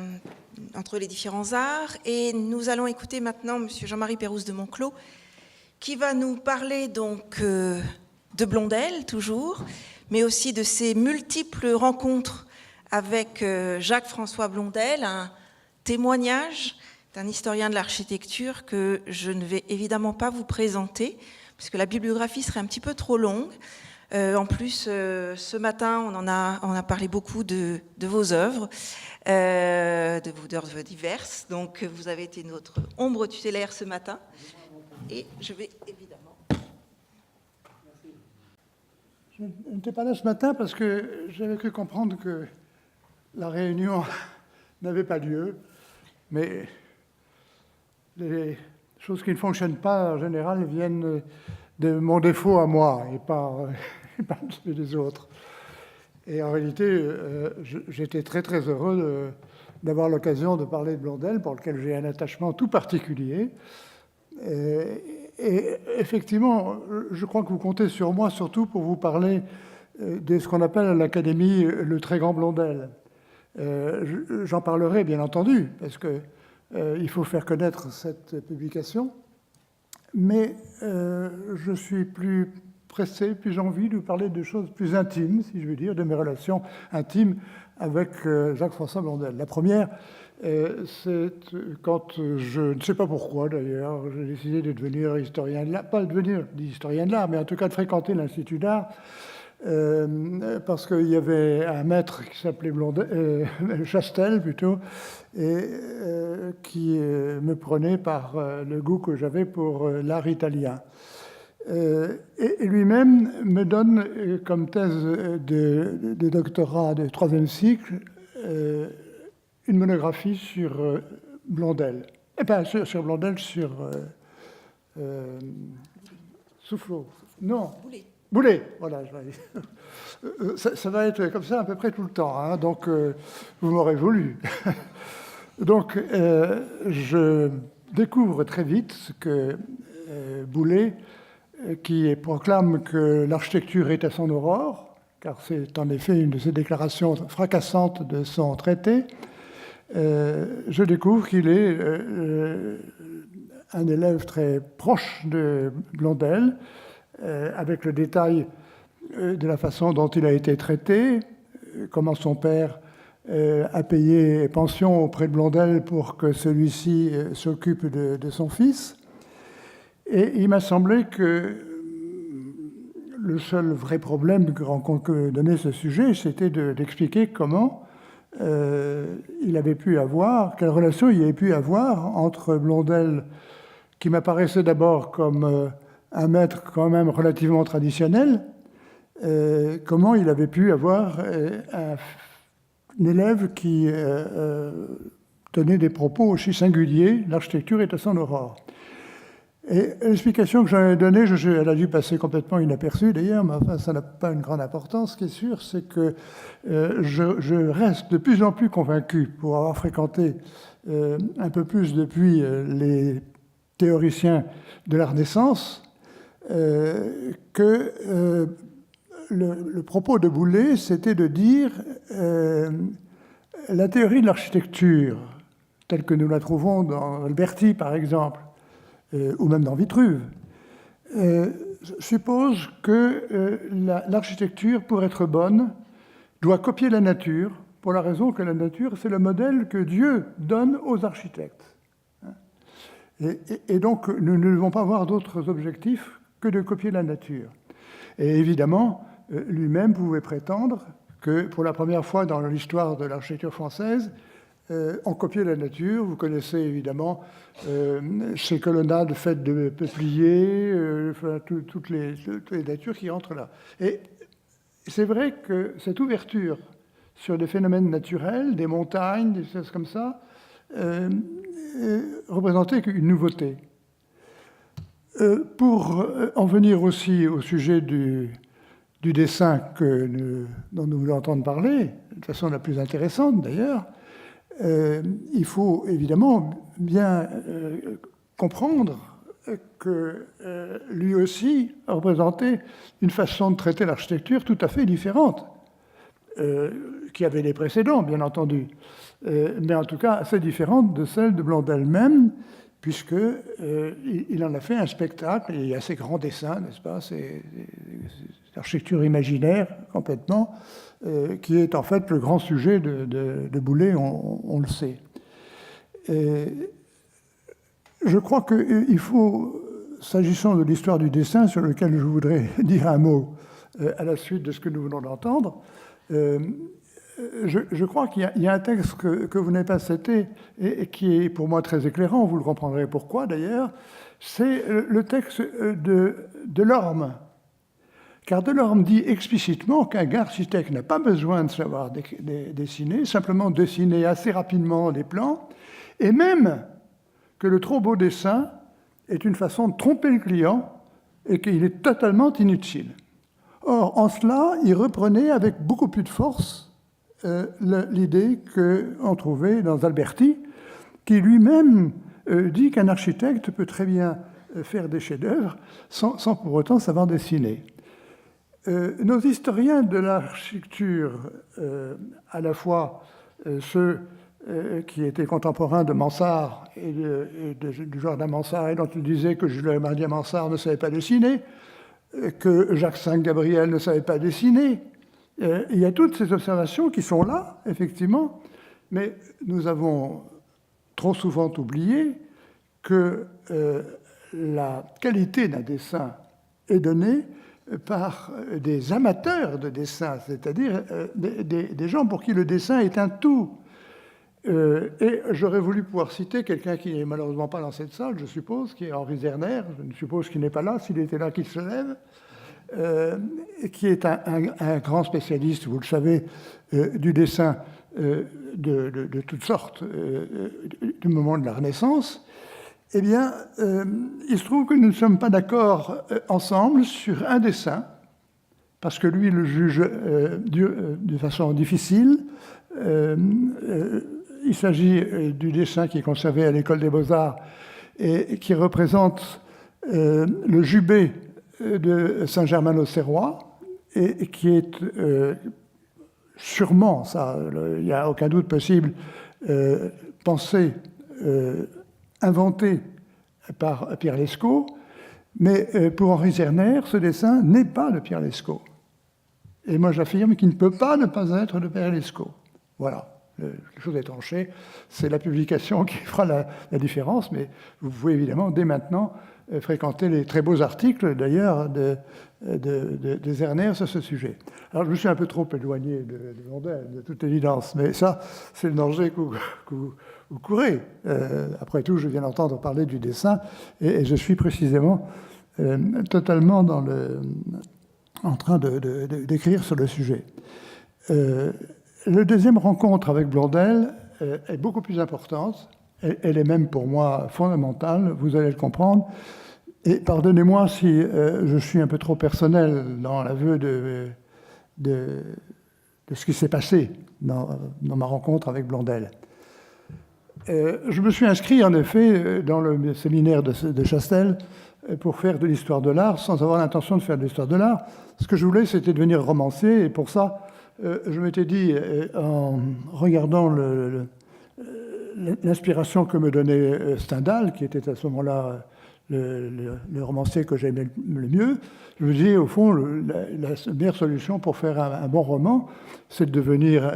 arts. Et nous allons écouter maintenant M. Jean-Marie Pérouse de Monclos, qui va nous parler donc de Blondel, toujours, mais aussi de ses multiples rencontres avec Jacques-François Blondel, un témoignage d'un historien de l'architecture que je ne vais évidemment pas vous présenter, puisque la bibliographie serait un petit peu trop longue. En plus, ce matin, on a parlé beaucoup de vos œuvres, de vos œuvres diverses. Donc, vous avez été notre ombre tutélaire ce matin. Et je vais évidemment... Je n'étais pas là ce matin parce que j'avais cru comprendre que la réunion n'avait pas lieu. Mais les choses qui ne fonctionnent pas, en général, viennent de mon défaut à moi et pas celui des autres. Et en réalité, j'étais très, très heureux d'avoir l'occasion de parler de Blondel, pour lequel j'ai un attachement tout particulier. Et effectivement, je crois que vous comptez sur moi, surtout pour vous parler de ce qu'on appelle à l'Académie le très grand Blondel. J'en parlerai, bien entendu, parce que il faut faire connaître cette publication, mais je suis plus pressé, plus envie de vous parler de choses plus intimes, si je veux dire, de mes relations intimes avec Jacques-François Blondel. La première, c'est quand je ne sais pas pourquoi d'ailleurs, j'ai décidé de devenir historien de l'art, pas de devenir historien de l'art, mais en tout cas de fréquenter l'Institut d'art, parce qu'il y avait un maître qui s'appelait Chastel plutôt, et qui me prenait par le goût que j'avais pour l'art italien. Et lui-même me donne comme thèse de doctorat de 3e cycle une monographie sur Blondel. Et pas sur Blondel, sur Soufflot. Non. Boulay, voilà. Ça va être comme ça à peu près tout le temps, hein, donc vous m'aurez voulu. Donc je découvre très vite ce que Boulay, qui proclame que l'architecture est à son aurore, car c'est en effet une de ses déclarations fracassantes de son traité, je découvre qu'il est un élève très proche de Blondel, avec le détail de la façon dont il a été traité, comment son père a payé pension auprès de Blondel pour que celui-ci s'occupe de son fils. Et il m'a semblé que le seul vrai problème que donnait ce sujet, c'était d'expliquer comment il avait pu avoir, quelle relation il avait pu avoir entre Blondel, qui m'apparaissait d'abord comme un maître quand même relativement traditionnel, comment il avait pu avoir un élève qui tenait des propos aussi singuliers, l'architecture est à son aurore. Et l'explication que j'en ai donnée, elle a dû passer complètement inaperçue d'ailleurs, mais enfin, ça n'a pas une grande importance. Ce qui est sûr, c'est que je reste de plus en plus convaincu, pour avoir fréquenté un peu plus depuis les théoriciens de la Renaissance, que le propos de Boulay, c'était de dire la théorie de l'architecture, telle que nous la trouvons dans Alberti, par exemple, ou même dans Vitruve, suppose que l'architecture, pour être bonne, doit copier la nature, pour la raison que la nature, c'est le modèle que Dieu donne aux architectes. Et donc, nous ne devons pas avoir d'autres objectifs que de copier la nature. Et évidemment, lui-même pouvait prétendre que, pour la première fois dans l'histoire de l'architecture française, on copiait la nature. Vous connaissez évidemment ces colonnades faites de peupliers, toutes les natures qui entrent là. Et c'est vrai que cette ouverture sur des phénomènes naturels, des montagnes, des choses comme ça, représentait une nouveauté. Pour en venir aussi au sujet du dessin dont nous voulons entendre parler, de façon la plus intéressante d'ailleurs, il faut évidemment bien comprendre que lui aussi représentait une façon de traiter l'architecture tout à fait différente, qui avait les précédents, bien entendu, mais en tout cas assez différente de celle de Blondel même, puisqu'il en a fait un spectacle, et il y a ces grands dessins, n'est-ce pas, c'est l'architecture imaginaire complètement, qui est en fait le grand sujet de Boulay, on le sait. Et je crois qu'il faut, s'agissant de l'histoire du dessin, sur lequel je voudrais dire un mot à la suite de ce que nous venons d'entendre, je crois qu'il y a un texte que vous n'avez pas cité et qui est pour moi très éclairant, vous le comprendrez pourquoi d'ailleurs, c'est le texte de Delorme. Car Delorme dit explicitement qu'un architecte n'a pas besoin de savoir dessiner, simplement dessiner assez rapidement des plans, et même que le trop beau dessin est une façon de tromper le client et qu'il est totalement inutile. Or, en cela, il reprenait avec beaucoup plus de force l'idée qu'on trouvait dans Alberti, qui lui-même dit qu'un architecte peut très bien faire des chefs-d'œuvre sans pour autant savoir dessiner. Nos historiens de l'architecture, à la fois ceux qui étaient contemporains de Mansart et du Jardin Mansart, et dont ils disaient que Jules-Marie Mansart ne savait pas dessiner, que Jacques V Gabriel ne savait pas dessiner. Il y a toutes ces observations qui sont là, effectivement, mais nous avons trop souvent oublié que la qualité d'un dessin est donnée par des amateurs de dessin, c'est-à-dire des gens pour qui le dessin est un tout. Et j'aurais voulu pouvoir citer quelqu'un qui n'est malheureusement pas dans cette salle, je suppose, qui est Henri Zerner, je suppose qu'il n'est pas là, s'il était là, qu'il se lève, qui est un grand spécialiste, vous le savez, du dessin de toutes sortes du moment de la Renaissance. Eh bien, il se trouve que nous ne sommes pas d'accord ensemble sur un dessin, parce que lui le juge de façon difficile. Il s'agit du dessin qui est conservé à l'École des Beaux-Arts et qui représente le jubé de Saint-Germain-l'Auxerrois et qui est sûrement, ça, il n'y a aucun doute possible, pensé, inventé par Pierre Lescot, mais pour Henri Zerner, ce dessin n'est pas de Pierre Lescot. Et moi j'affirme qu'il ne peut pas ne pas être de Pierre Lescot. Voilà. Quelque chose est tranché, c'est la publication qui fera la différence, mais vous pouvez évidemment dès maintenant fréquenter les très beaux articles d'ailleurs de Zerner sur ce sujet. Alors je me suis un peu trop éloigné de Blondel, de toute évidence, mais ça c'est le danger que vous courez. Après tout, je viens d'entendre parler du dessin et je suis précisément totalement en train d'écrire sur le sujet. La deuxième rencontre avec Blondel est beaucoup plus importante. Elle est même pour moi fondamentale, vous allez le comprendre. Et pardonnez-moi si je suis un peu trop personnel dans l'aveu de ce qui s'est passé dans ma rencontre avec Blondel. Je me suis inscrit en effet dans le séminaire de Chastel pour faire de l'histoire de l'art sans avoir l'intention de faire de l'histoire de l'art. Ce que je voulais, c'était devenir romancier, et pour ça, je m'étais dit, en regardant l'inspiration que me donnait Stendhal, qui était à ce moment-là le romancier que j'aimais le mieux, je me disais, au fond, la meilleure solution pour faire un bon roman, c'est de devenir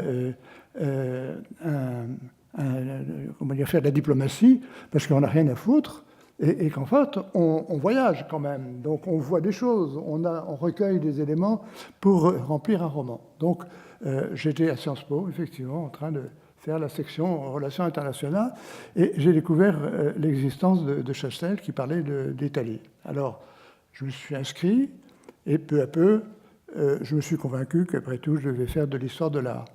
comment dire, faire de la diplomatie, parce qu'on n'a rien à foutre, et qu'en fait, on voyage quand même. Donc, on voit des choses, on recueille des éléments pour remplir un roman. Donc, j'étais à Sciences Po, effectivement, en train de faire la section Relations internationales, et j'ai découvert l'existence de Chastel qui parlait d'Italie. Alors, je me suis inscrit, et peu à peu, je me suis convaincu qu'après tout, je devais faire de l'histoire de l'art.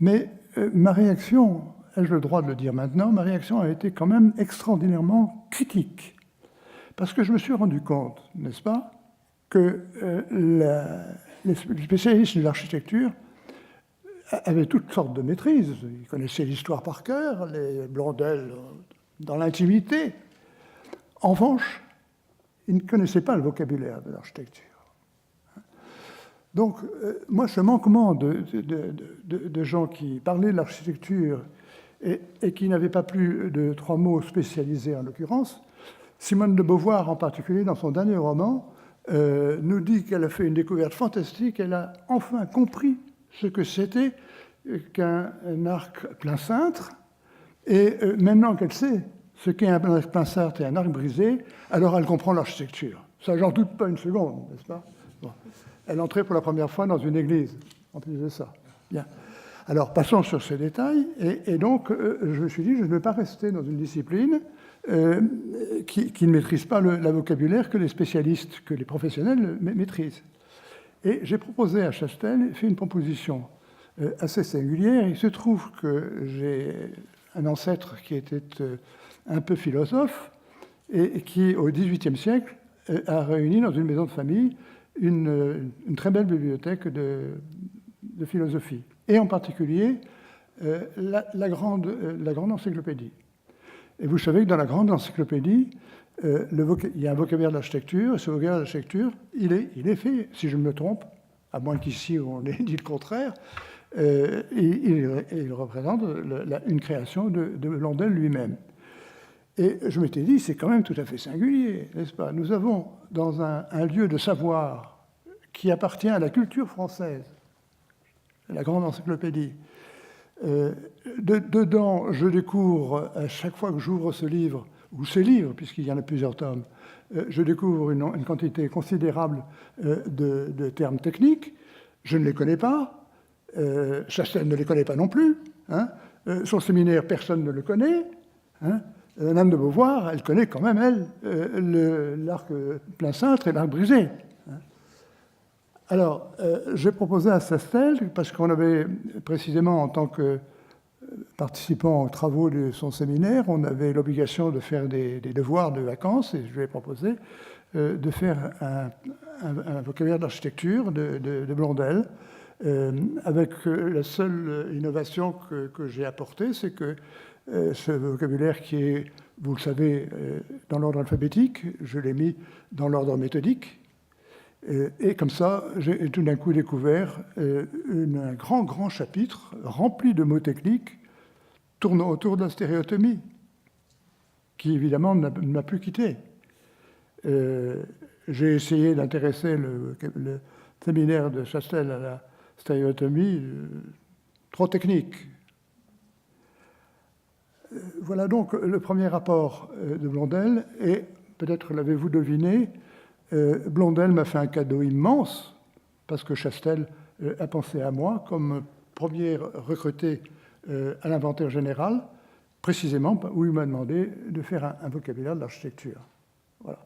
Mais ma réaction, ai-je le droit de le dire maintenant, ma réaction a été quand même extraordinairement critique. Parce que je me suis rendu compte, n'est-ce pas, que les spécialistes de l'architecture avaient toutes sortes de maîtrises. Ils connaissaient l'histoire par cœur, les Blondel dans l'intimité. En revanche, ils ne connaissaient pas le vocabulaire de l'architecture. Donc, moi, ce manquement de gens qui parlaient de l'architecture et qui n'avaient pas plus de 3 mots spécialisés en l'occurrence, Simone de Beauvoir en particulier, dans son dernier roman, nous dit qu'elle a fait une découverte fantastique, elle a enfin compris ce que c'était qu'un arc plein cintre, et maintenant qu'elle sait ce qu'est un arc plein cintre et un arc brisé, alors elle comprend l'architecture. Ça, j'en doute pas une seconde, n'est-ce pas? Bon. Elle entrait pour la première fois dans une église, en plus de ça. Bien. Alors, passons sur ces détails, et donc, je me suis dit, je ne vais pas rester dans une discipline qui ne maîtrise pas le vocabulaire que les spécialistes, que les professionnels maîtrisent. Et j'ai proposé à Chastel, fait une proposition assez singulière. Il se trouve que j'ai un ancêtre qui était un peu philosophe et qui, au XVIIIe siècle, a réuni dans une maison de famille une très belle bibliothèque de philosophie, et en particulier la grande encyclopédie. Et vous savez que dans la grande encyclopédie, il y a un vocabulaire de l'architecture, et ce vocabulaire de l'architecture, il est fait, si je me trompe, à moins qu'ici on ait dit le contraire, il représente une création de Blondel lui-même. Et je m'étais dit, c'est quand même tout à fait singulier, n'est-ce pas? Nous avons dans un lieu de savoir qui appartient à la culture française, la grande encyclopédie. Dedans, je découvre, à chaque fois que j'ouvre ce livre, ou ces livres, puisqu'il y en a plusieurs tomes, je découvre une quantité considérable de termes techniques. Je ne les connais pas. Chastel ne les connaît pas non plus. Hein. Son séminaire, personne ne le connaît. Hein. Madame de Beauvoir, elle connaît quand même, elle, l'arc plein cintre et l'arc brisé. Alors, j'ai proposé à Chastel, parce qu'on avait précisément, en tant que participant aux travaux de son séminaire, on avait l'obligation de faire des devoirs de vacances, et je lui ai proposé de faire un vocabulaire d'architecture de Blondel, avec la seule innovation que j'ai apportée, c'est que ce vocabulaire qui est, vous le savez, dans l'ordre alphabétique, je l'ai mis dans l'ordre méthodique. Et comme ça, j'ai tout d'un coup découvert un grand chapitre rempli de mots techniques tournant autour de la stéréotomie, qui évidemment ne m'a plus quitté. J'ai essayé d'intéresser le séminaire de Chastel à la stéréotomie, trop technique. Voilà donc le premier rapport de Blondel, et peut-être l'avez-vous deviné, Blondel m'a fait un cadeau immense, parce que Chastel a pensé à moi comme premier recruté à l'inventaire général, précisément où il m'a demandé de faire un vocabulaire de l'architecture. Voilà.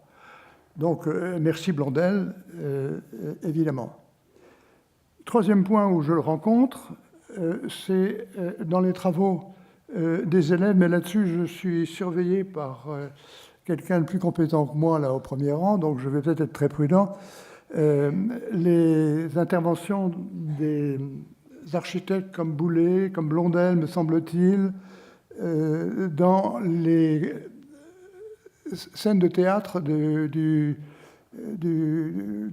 Donc, merci Blondel, évidemment. Troisième point où je le rencontre, c'est dans les travaux des élèves, mais là-dessus, je suis surveillé par quelqu'un de plus compétent que moi là au premier rang, donc je vais peut-être être très prudent. Les interventions des architectes comme Boulay, comme Blondel, me semble-t-il, dans les scènes de théâtre du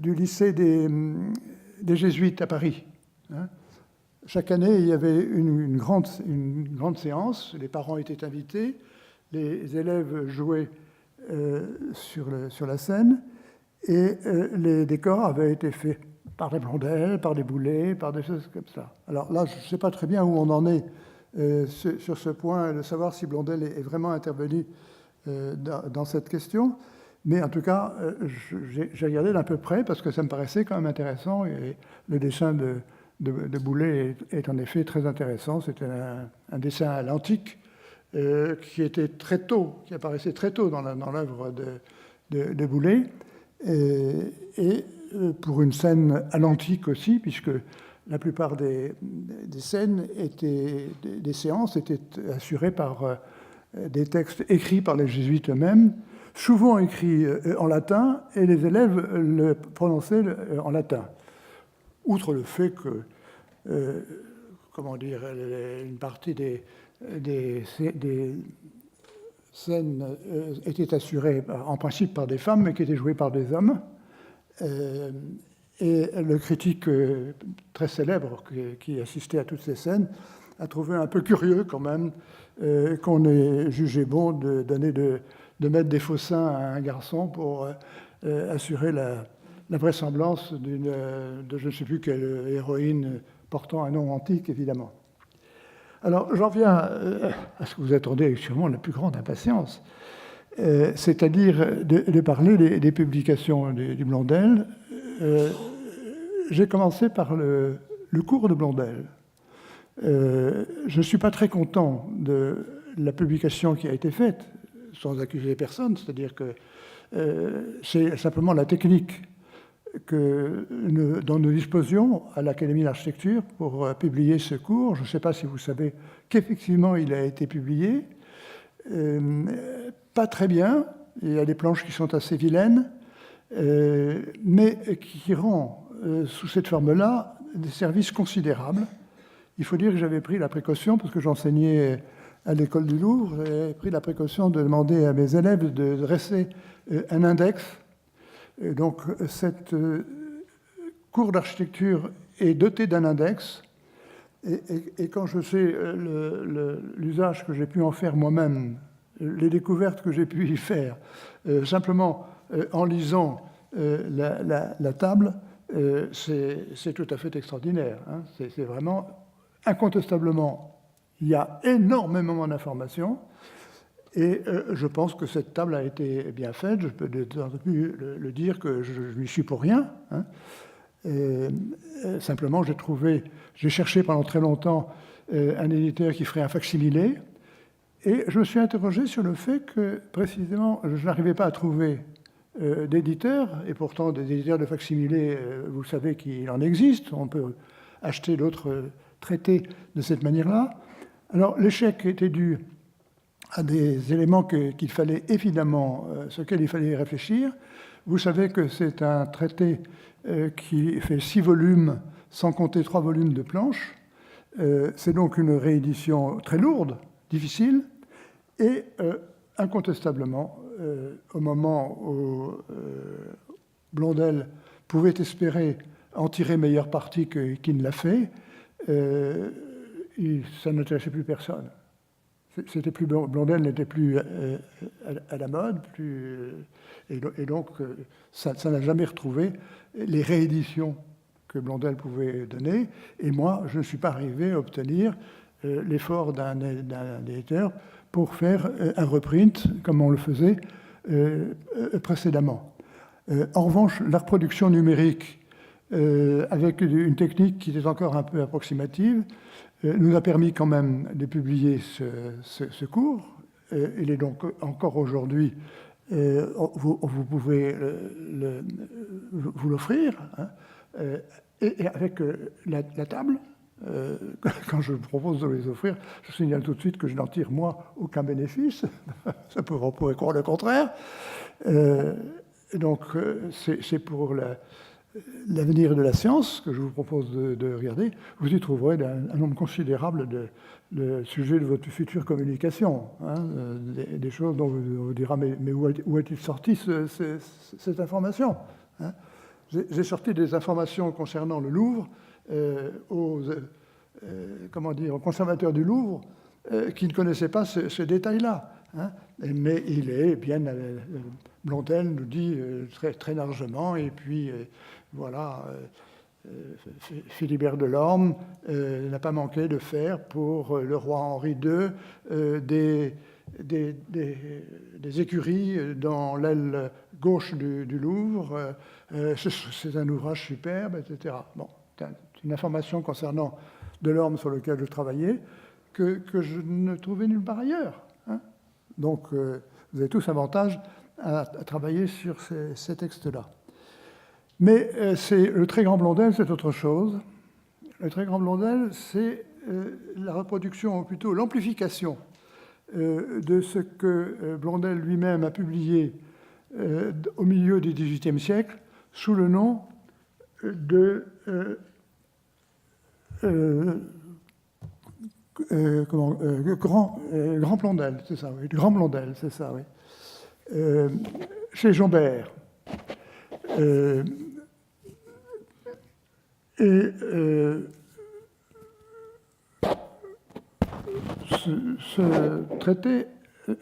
lycée des Jésuites à Paris. Hein. Chaque année, il y avait une grande séance, les parents étaient invités, les élèves jouaient sur la scène, et les décors avaient été faits par des Blondel, par des Boulay, par des choses comme ça. Alors là, je ne sais pas très bien où on en est sur ce point, de savoir si Blondel est vraiment intervenu dans cette question, mais en tout cas, j'ai regardé d'un peu près parce que ça me paraissait quand même intéressant, et le dessin de Boulay est en effet très intéressant. C'était un dessin à l'antique qui était très tôt, qui apparaissait très tôt dans l'œuvre de Boulay, et pour une scène à l'antique aussi, puisque la plupart des scènes des séances étaient assurées par des textes écrits par les jésuites eux-mêmes, souvent écrits en latin, et les élèves le prononçaient en latin. Outre le fait que, comment dire, une partie des scènes étaient assurées en principe par des femmes, mais qui étaient jouées par des hommes. Et le critique très célèbre qui assistait à toutes ces scènes a trouvé un peu curieux quand même qu'on ait jugé bon de mettre des faux seins à un garçon pour assurer la vraisemblance de je ne sais plus quelle héroïne portant un nom antique, évidemment. Alors, j'en viens à ce que vous attendez avec sûrement la plus grande impatience, c'est-à-dire de parler des publications du Blondel. J'ai commencé par le cours de Blondel. Je ne suis pas très content de la publication qui a été faite, sans accuser personne, c'est-à-dire que c'est simplement la technique dont nous disposions à l'Académie d'architecture pour publier ce cours. Je ne sais pas si vous savez qu'effectivement il a été publié. Pas très bien, il y a des planches qui sont assez vilaines, mais qui rend sous cette forme-là des services considérables. Il faut dire que j'avais pris la précaution, parce que j'enseignais à l'école du Louvre, j'ai pris la précaution de demander à mes élèves de dresser un index. Et donc, cette cours d'architecture est doté d'un index, et quand je sais l'usage que j'ai pu en faire moi-même, les découvertes que j'ai pu y faire, simplement en lisant la table, c'est tout à fait extraordinaire. Hein. C'est vraiment, incontestablement, il y a énormément d'informations. Et je pense que cette table a été bien faite. Je peux le dire que je n'y suis pour rien. Hein. Simplement, j'ai cherché pendant très longtemps un éditeur qui ferait un facsimilé. Et je me suis interrogé sur le fait que, précisément, je n'arrivais pas à trouver d'éditeurs. Et pourtant, des éditeurs de facsimilé, vous savez qu'il en existe. On peut acheter d'autres traités de cette manière-là. Alors, l'échec était dû à des éléments qu'il fallait évidemment, sur lesquels il fallait réfléchir. Vous savez que c'est un traité qui fait 6 volumes, sans compter 3 volumes de planches. C'est donc une réédition très lourde, difficile, et incontestablement, au moment où Blondel pouvait espérer en tirer meilleur parti qu'il ne l'a fait, ça n'intéressait plus personne. Blondel n'était plus à la mode, et donc ça n'a jamais retrouvé les rééditions que Blondel pouvait donner. Et moi, je ne suis pas arrivé à obtenir l'effort d'un éditeur pour faire un reprint comme on le faisait précédemment. En revanche, la reproduction numérique, avec une technique qui était encore un peu approximative, nous a permis quand même de publier ce cours. Il est donc encore aujourd'hui, vous pouvez vous l'offrir, hein, et avec la table, quand je propose de les offrir, je signale tout de suite que je n'en tire, moi, aucun bénéfice. Ça pourrait croire le contraire. Donc, c'est pour l'avenir de la science que je vous propose de regarder. Vous y trouverez un nombre considérable de sujets de votre future communication, hein, des choses dont vous direz mais où est-il sorti cette information, hein? J'ai sorti des informations concernant le Louvre aux conservateurs du Louvre qui ne connaissaient pas ce détail-là, hein. Mais il est bien... Blondel nous dit très, très largement, et puis voilà, Philibert Delorme n'a pas manqué de faire pour le roi Henri II des écuries dans l'aile gauche du Louvre. C'est un ouvrage superbe, etc. Bon, c'est une information concernant Delorme sur lequel je travaillais que je ne trouvais nulle part ailleurs, hein. Donc, vous avez tous avantage à travailler sur ces textes-là. Mais le très grand Blondel, c'est autre chose. Le très grand Blondel, c'est la reproduction, ou plutôt l'amplification de ce que Blondel lui-même a publié au milieu du XVIIIe siècle sous le nom de Grand Blondel, c'est ça, oui, Grand Blondel, c'est ça, oui. Chez Jombert. Ce traité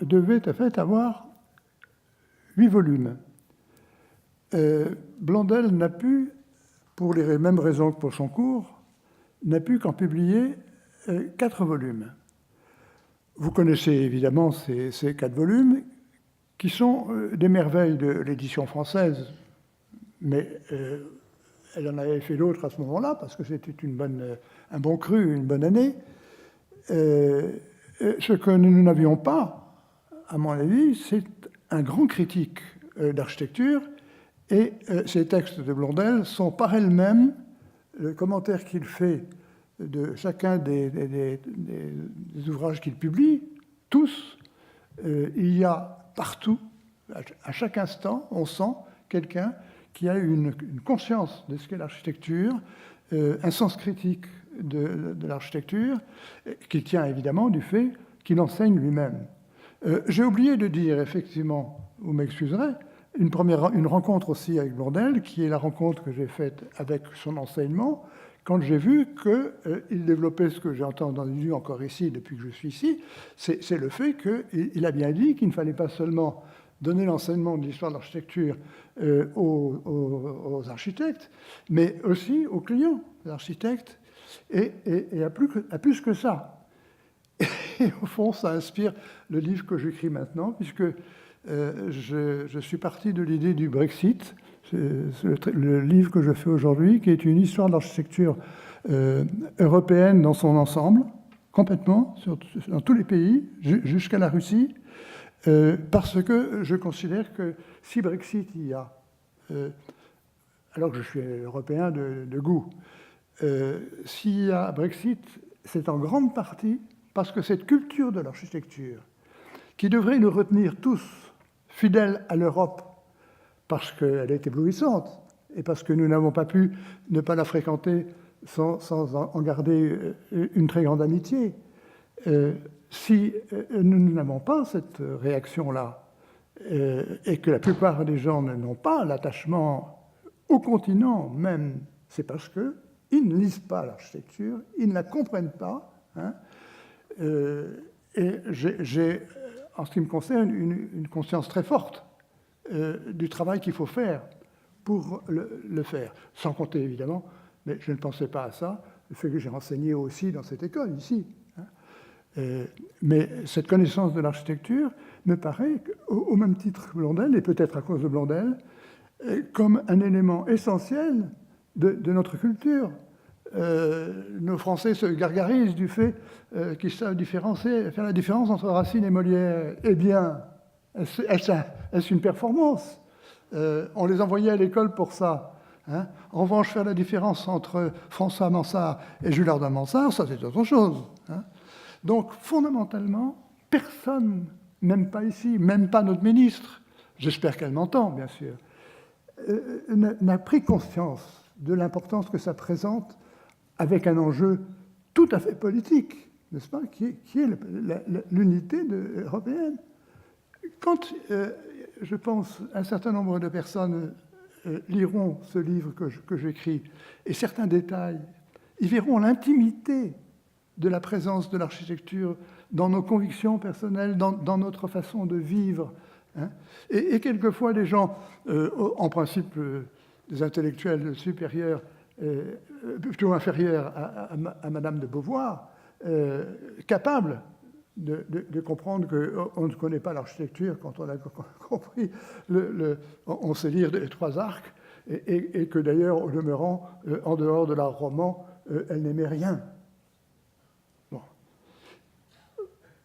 devait en fait avoir 8 volumes. Blondel n'a pu, pour les mêmes raisons que pour son cours, n'a pu qu'en publier 4 volumes. Vous connaissez évidemment ces 4 volumes, qui sont des merveilles de l'édition française, mais elle en avait fait d'autres à ce moment-là, parce que c'était un bon cru, une bonne année. Ce que nous n'avions pas, à mon avis, c'est un grand critique d'architecture, et ces textes de Blondel sont par elles-mêmes, le commentaire qu'il fait de chacun des ouvrages qu'il publie, tous, il y a partout, à chaque instant, on sent quelqu'un qui a une conscience de ce qu'est l'architecture, un sens critique de l'architecture, qui tient évidemment du fait qu'il enseigne lui-même. J'ai oublié de dire, effectivement, vous m'excuserez, une rencontre aussi avec Blondel, qui est la rencontre que j'ai faite avec son enseignement, quand j'ai vu qu'il développait ce que j'ai entendu encore ici depuis que je suis ici, c'est le fait qu'il a bien dit qu'il ne fallait pas seulement donner l'enseignement de l'histoire de l'architecture aux architectes, mais aussi aux clients des architectes, et à plus que ça. Et au fond, ça inspire le livre que j'écris maintenant, puisque je suis parti de l'idée du Brexit. C'est le livre que je fais aujourd'hui, qui est une histoire de l'architecture européenne dans son ensemble, complètement, dans tous les pays, jusqu'à la Russie, parce que je considère que si Brexit il y a, alors que je suis européen de goût, s'il y a Brexit, c'est en grande partie parce que cette culture de l'architecture, qui devrait nous retenir tous fidèles à l'Europe, parce qu'elle est éblouissante, et parce que nous n'avons pas pu ne pas la fréquenter sans en garder une très grande amitié. Si nous n'avons pas cette réaction-là, et que la plupart des gens n'ont pas l'attachement au continent même, c'est parce qu'ils ne lisent pas l'architecture, ils ne la comprennent pas, hein. Et j'ai, en ce qui me concerne, une conscience très forte du travail qu'il faut faire pour le faire. Sans compter, évidemment, mais je ne pensais pas à ça, le fait que j'ai enseigné aussi dans cette école, ici. Mais cette connaissance de l'architecture me paraît, au même titre que Blondel, et peut-être à cause de Blondel, comme un élément essentiel de notre culture. Nos Français se gargarisent du fait qu'ils savent faire la différence entre Racine et Molière. Eh bien, est-ce une performance ? On les envoyait à l'école pour ça. Hein. En revanche, faire la différence entre François Mansart et Jules Ardouin Mansart, ça c'est autre chose. Hein. Donc, fondamentalement, personne, même pas ici, même pas notre ministre, j'espère qu'elle m'entend, bien sûr, n'a pris conscience de l'importance que ça présente avec un enjeu tout à fait politique, n'est-ce pas, qui est l'unité européenne. Quand, je pense, un certain nombre de personnes liront ce livre que j'écris, et certains détails, ils verront l'intimité de la présence de l'architecture dans nos convictions personnelles, dans notre façon de vivre. Hein. Et quelquefois, les gens, en principe, des intellectuels supérieurs, plutôt inférieurs à Madame de Beauvoir, capables de comprendre qu'on ne connaît pas l'architecture quand on a compris, on sait lire les 3 arcs, et que d'ailleurs, au demeurant, en dehors de l'art roman, elle n'aimait rien. Bon.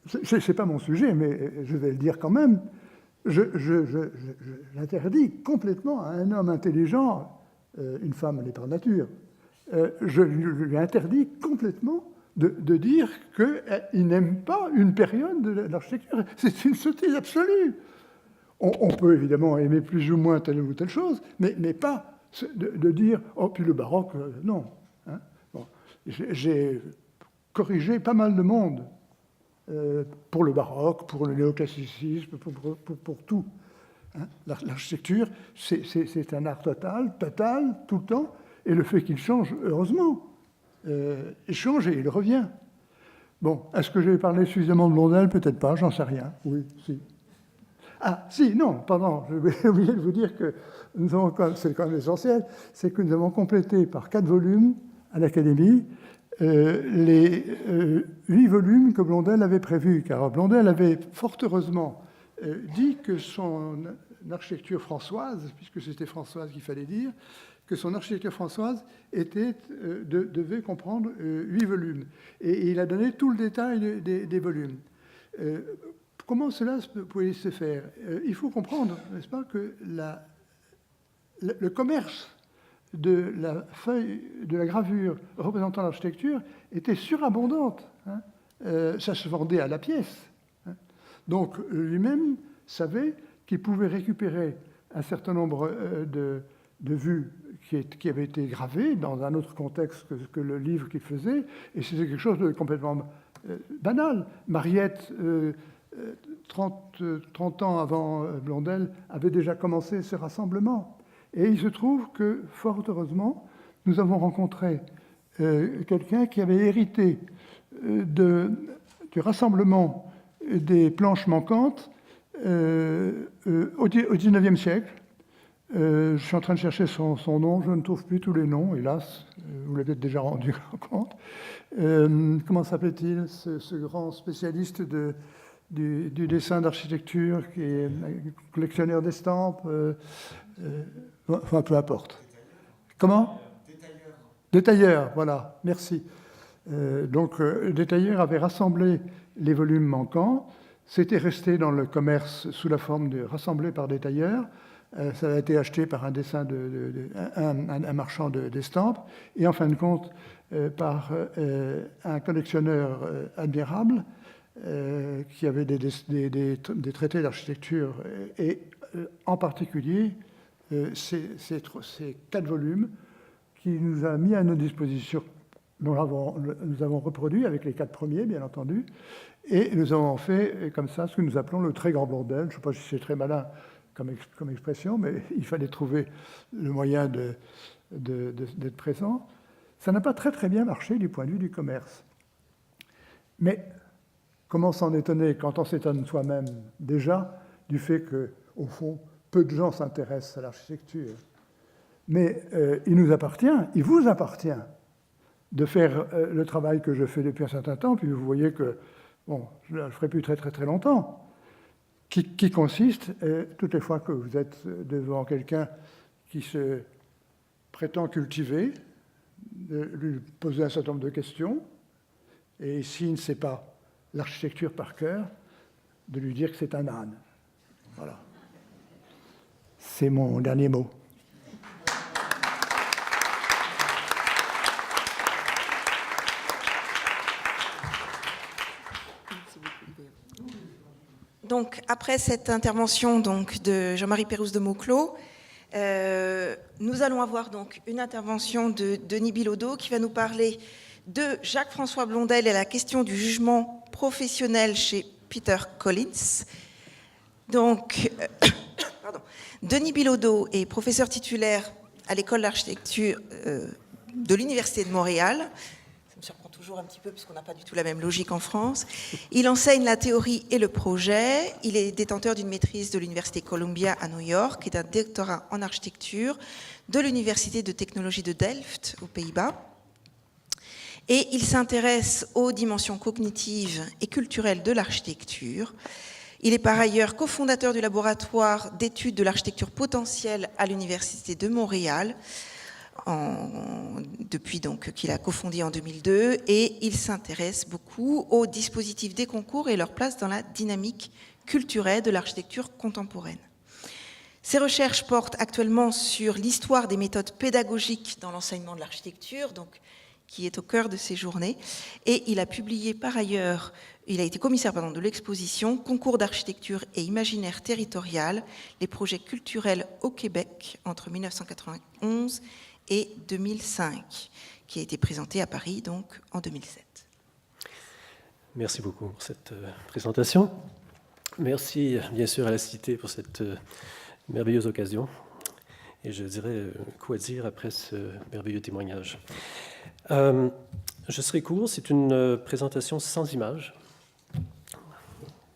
Ce n'est pas mon sujet, mais je vais le dire quand même. J'interdis complètement à un homme intelligent, une femme n'est par nature, je lui interdis complètement de dire qu'il n'aime pas une période de l'architecture. C'est une sottise absolue. On peut évidemment aimer plus ou moins telle ou telle chose, mais pas de dire « Oh, puis le baroque, non. Hein » bon. J'ai corrigé pas mal de monde pour le baroque, pour le néoclassicisme, pour tout. Hein. L'architecture, c'est un art total, tout le temps, et le fait qu'il change, heureusement, il change et il revient. Bon, est-ce que j'ai parlé suffisamment de Blondel? Peut-être pas, j'en sais rien. Oui, si. Ah, si, non, pardon, j'ai oublié de vous dire que nous avons, c'est quand même l'essentiel, c'est que nous avons complété par 4 volumes à l'Académie les 8 volumes que Blondel avait prévus, car Blondel avait fort heureusement dit que son architecture françoise, puisque c'était Françoise qu'il fallait dire, que son architecture françoise devait comprendre 8 volumes. Et il a donné tout le détail des volumes. Comment cela pouvait se faire? Il faut comprendre, n'est-ce pas, que le commerce de la feuille, de la gravure représentant l'architecture était surabondante. Hein. Ça se vendait à la pièce. Hein. Donc lui-même savait qu'il pouvait récupérer un certain nombre de vues qui avaient été gravées dans un autre contexte que le livre qu'il faisait, et c'était quelque chose de complètement banal. Mariette, 30 ans avant Blondel, avait déjà commencé ce rassemblement. Et il se trouve que, fort heureusement, nous avons rencontré quelqu'un qui avait hérité du rassemblement des planches manquantes au XIXe siècle. Je suis en train de chercher son nom, je ne trouve plus tous les noms, hélas, vous l'avez déjà rendu compte. Comment s'appelait-il, ce grand spécialiste du dessin d'architecture, qui est collectionneur d'estampes, enfin, peu importe. Comment ? Détailleur, voilà, merci. Donc, Détailleur avait rassemblé les volumes manquants. C'était resté dans le commerce sous la forme de rassemblé par Détailleur. Ça a été acheté par un dessin un marchand d'estampes, et en fin de compte, par un collectionneur admirable qui avait des traités d'architecture, et en particulier ces 4 volumes qui nous a mis à nos dispositions. Nous avons reproduit avec les 4 premiers, bien entendu, et nous avons fait comme ça ce que nous appelons le très grand Blondel. Je ne sais pas si c'est très malin comme expression, mais il fallait trouver le moyen d'être présent. Ça n'a pas très bien marché du point de vue du commerce. Mais comment s'en étonner quand on s'étonne soi-même déjà du fait qu'au fond, peu de gens s'intéressent à l'architecture. Mais il vous appartient de faire le travail que je fais depuis un certain temps, puis vous voyez que, bon, je ne le ferai plus très longtemps, qui consiste, toutes les fois que vous êtes devant quelqu'un qui se prétend cultiver, de lui poser un certain nombre de questions, et s'il ne sait pas l'architecture par cœur, de lui dire que c'est un âne. Voilà. C'est mon dernier mot. Donc, après cette intervention donc, de Jean-Marie Pérouse de Mauclos, nous allons avoir donc une intervention de Denis Bilodeau qui va nous parler de Jacques-François Blondel et la question du jugement professionnel chez Peter Collins. Donc, Denis Bilodeau est professeur titulaire à l'école d'architecture de l'Université de Montréal. Ça me surprend toujours un petit peu puisqu'on n'a pas du tout la même logique en France. Il enseigne la théorie et le projet. Il est détenteur d'une maîtrise de l'Université Columbia à New York et d'un doctorat en architecture de l'Université de technologie de Delft aux Pays-Bas. Et il s'intéresse aux dimensions cognitives et culturelles de l'architecture. Il est par ailleurs cofondateur du laboratoire d'études de l'architecture potentielle à l'Université de Montréal, depuis donc qu'il a cofondé en 2002, et il s'intéresse beaucoup aux dispositifs des concours et leur place dans la dynamique culturelle de l'architecture contemporaine. Ses recherches portent actuellement sur l'histoire des méthodes pédagogiques dans l'enseignement de l'architecture, donc qui est au cœur de ces journées, et il a publié par ailleurs, il a été commissaire de l'exposition Concours d'architecture et imaginaire territorial, les projets culturels au Québec entre 1991 et 2005, qui a été présenté à Paris donc en 2007. Merci beaucoup pour cette présentation. Merci bien sûr à la Cité pour cette merveilleuse occasion. Et je dirais quoi dire après ce merveilleux témoignage. Je serai court, c'est une présentation sans images.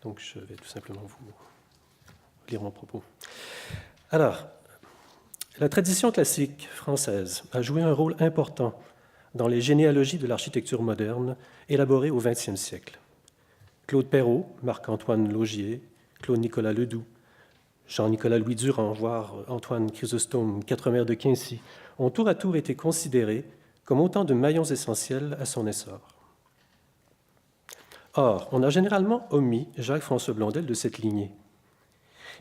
Donc je vais tout simplement vous lire mon propos. Alors, la tradition classique française a joué un rôle important dans les généalogies de l'architecture moderne élaborées au XXe siècle. Claude Perrault, Marc-Antoine Laugier, Claude-Nicolas Ledoux, Jean-Nicolas Louis Durand, voire Antoine Chrysostome, Quatremer de Quincy, ont tour à tour été considérés comme autant de maillons essentiels à son essor. Or, on a généralement omis Jacques-François Blondel de cette lignée.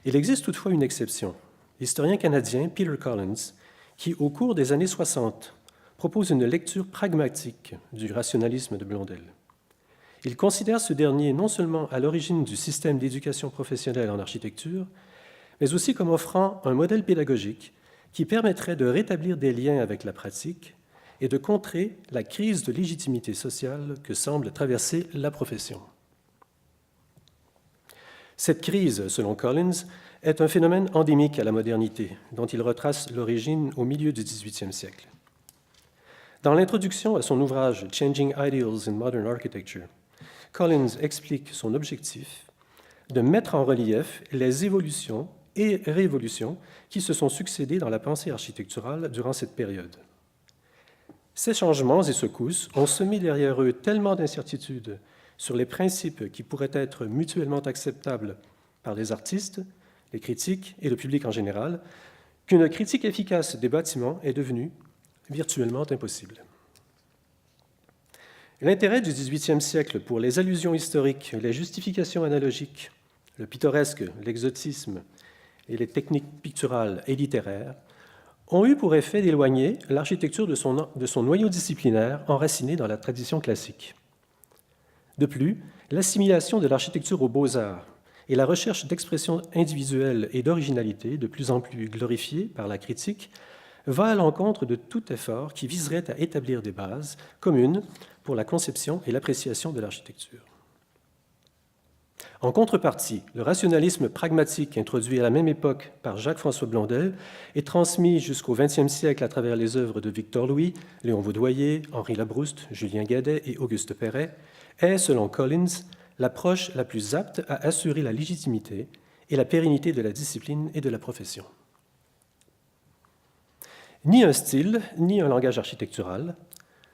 Il existe toutefois une exception, l'historien canadien Peter Collins, qui, au cours des années 60, propose une lecture pragmatique du rationalisme de Blondel. Il considère ce dernier non seulement à l'origine du système d'éducation professionnelle en architecture, mais aussi comme offrant un modèle pédagogique qui permettrait de rétablir des liens avec la pratique et de contrer la crise de légitimité sociale que semble traverser la profession. Cette crise, selon Collins, est un phénomène endémique à la modernité, dont il retrace l'origine au milieu du XVIIIe siècle. Dans l'introduction à son ouvrage « Changing Ideals in Modern Architecture », Collins explique son objectif de mettre en relief les évolutions et révolutions qui se sont succédées dans la pensée architecturale durant cette période. Ces changements et secousses ont semé derrière eux tellement d'incertitudes sur les principes qui pourraient être mutuellement acceptables par les artistes, les critiques et le public en général, qu'une critique efficace des bâtiments est devenue virtuellement impossible. L'intérêt du XVIIIe siècle pour les allusions historiques, les justifications analogiques, le pittoresque, l'exotisme et les techniques picturales et littéraires ont eu pour effet d'éloigner l'architecture de son noyau disciplinaire enraciné dans la tradition classique. De plus, l'assimilation de l'architecture aux beaux-arts et la recherche d'expression individuelle et d'originalité, de plus en plus glorifiée par la critique, va à l'encontre de tout effort qui viserait à établir des bases communes pour la conception et l'appréciation de l'architecture. En contrepartie, le rationalisme pragmatique introduit à la même époque par Jacques-François Blondel et transmis jusqu'au XXe siècle à travers les œuvres de Victor Louis, Léon Vaudoyer, Henri Labrouste, Julien Guadet et Auguste Perret, est, selon Collins, l'approche la plus apte à assurer la légitimité et la pérennité de la discipline et de la profession. Ni un style, ni un langage architectural,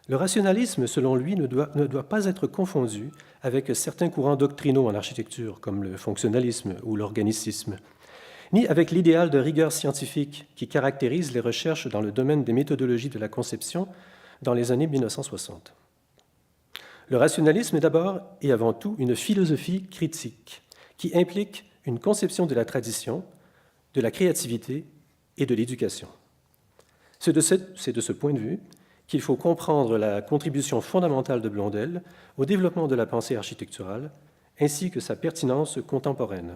le rationalisme, selon lui, ne doit pas être confondu avec certains courants doctrinaux en architecture, comme le fonctionnalisme ou l'organicisme, ni avec l'idéal de rigueur scientifique qui caractérise les recherches dans le domaine des méthodologies de la conception dans les années 1960. Le rationalisme est d'abord et avant tout une philosophie critique qui implique une conception de la tradition, de la créativité et de l'éducation. C'est de ce point de vue qu'il faut comprendre la contribution fondamentale de Blondel au développement de la pensée architecturale ainsi que sa pertinence contemporaine.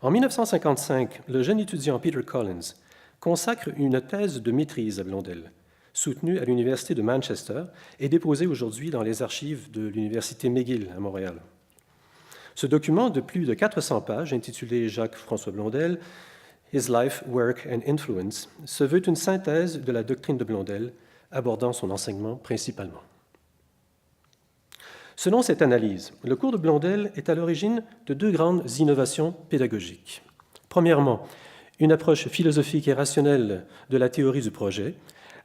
En 1955, le jeune étudiant Peter Collins consacre une thèse de maîtrise à Blondel, soutenue à l'Université de Manchester et déposée aujourd'hui dans les archives de l'Université McGill à Montréal. Ce document de plus de 400 pages, intitulé Jacques-François Blondel, His Life, Work and Influence, se veut une synthèse de la doctrine de Blondel, abordant son enseignement principalement. Selon cette analyse, le cours de Blondel est à l'origine de deux grandes innovations pédagogiques. Premièrement, une approche philosophique et rationnelle de la théorie du projet,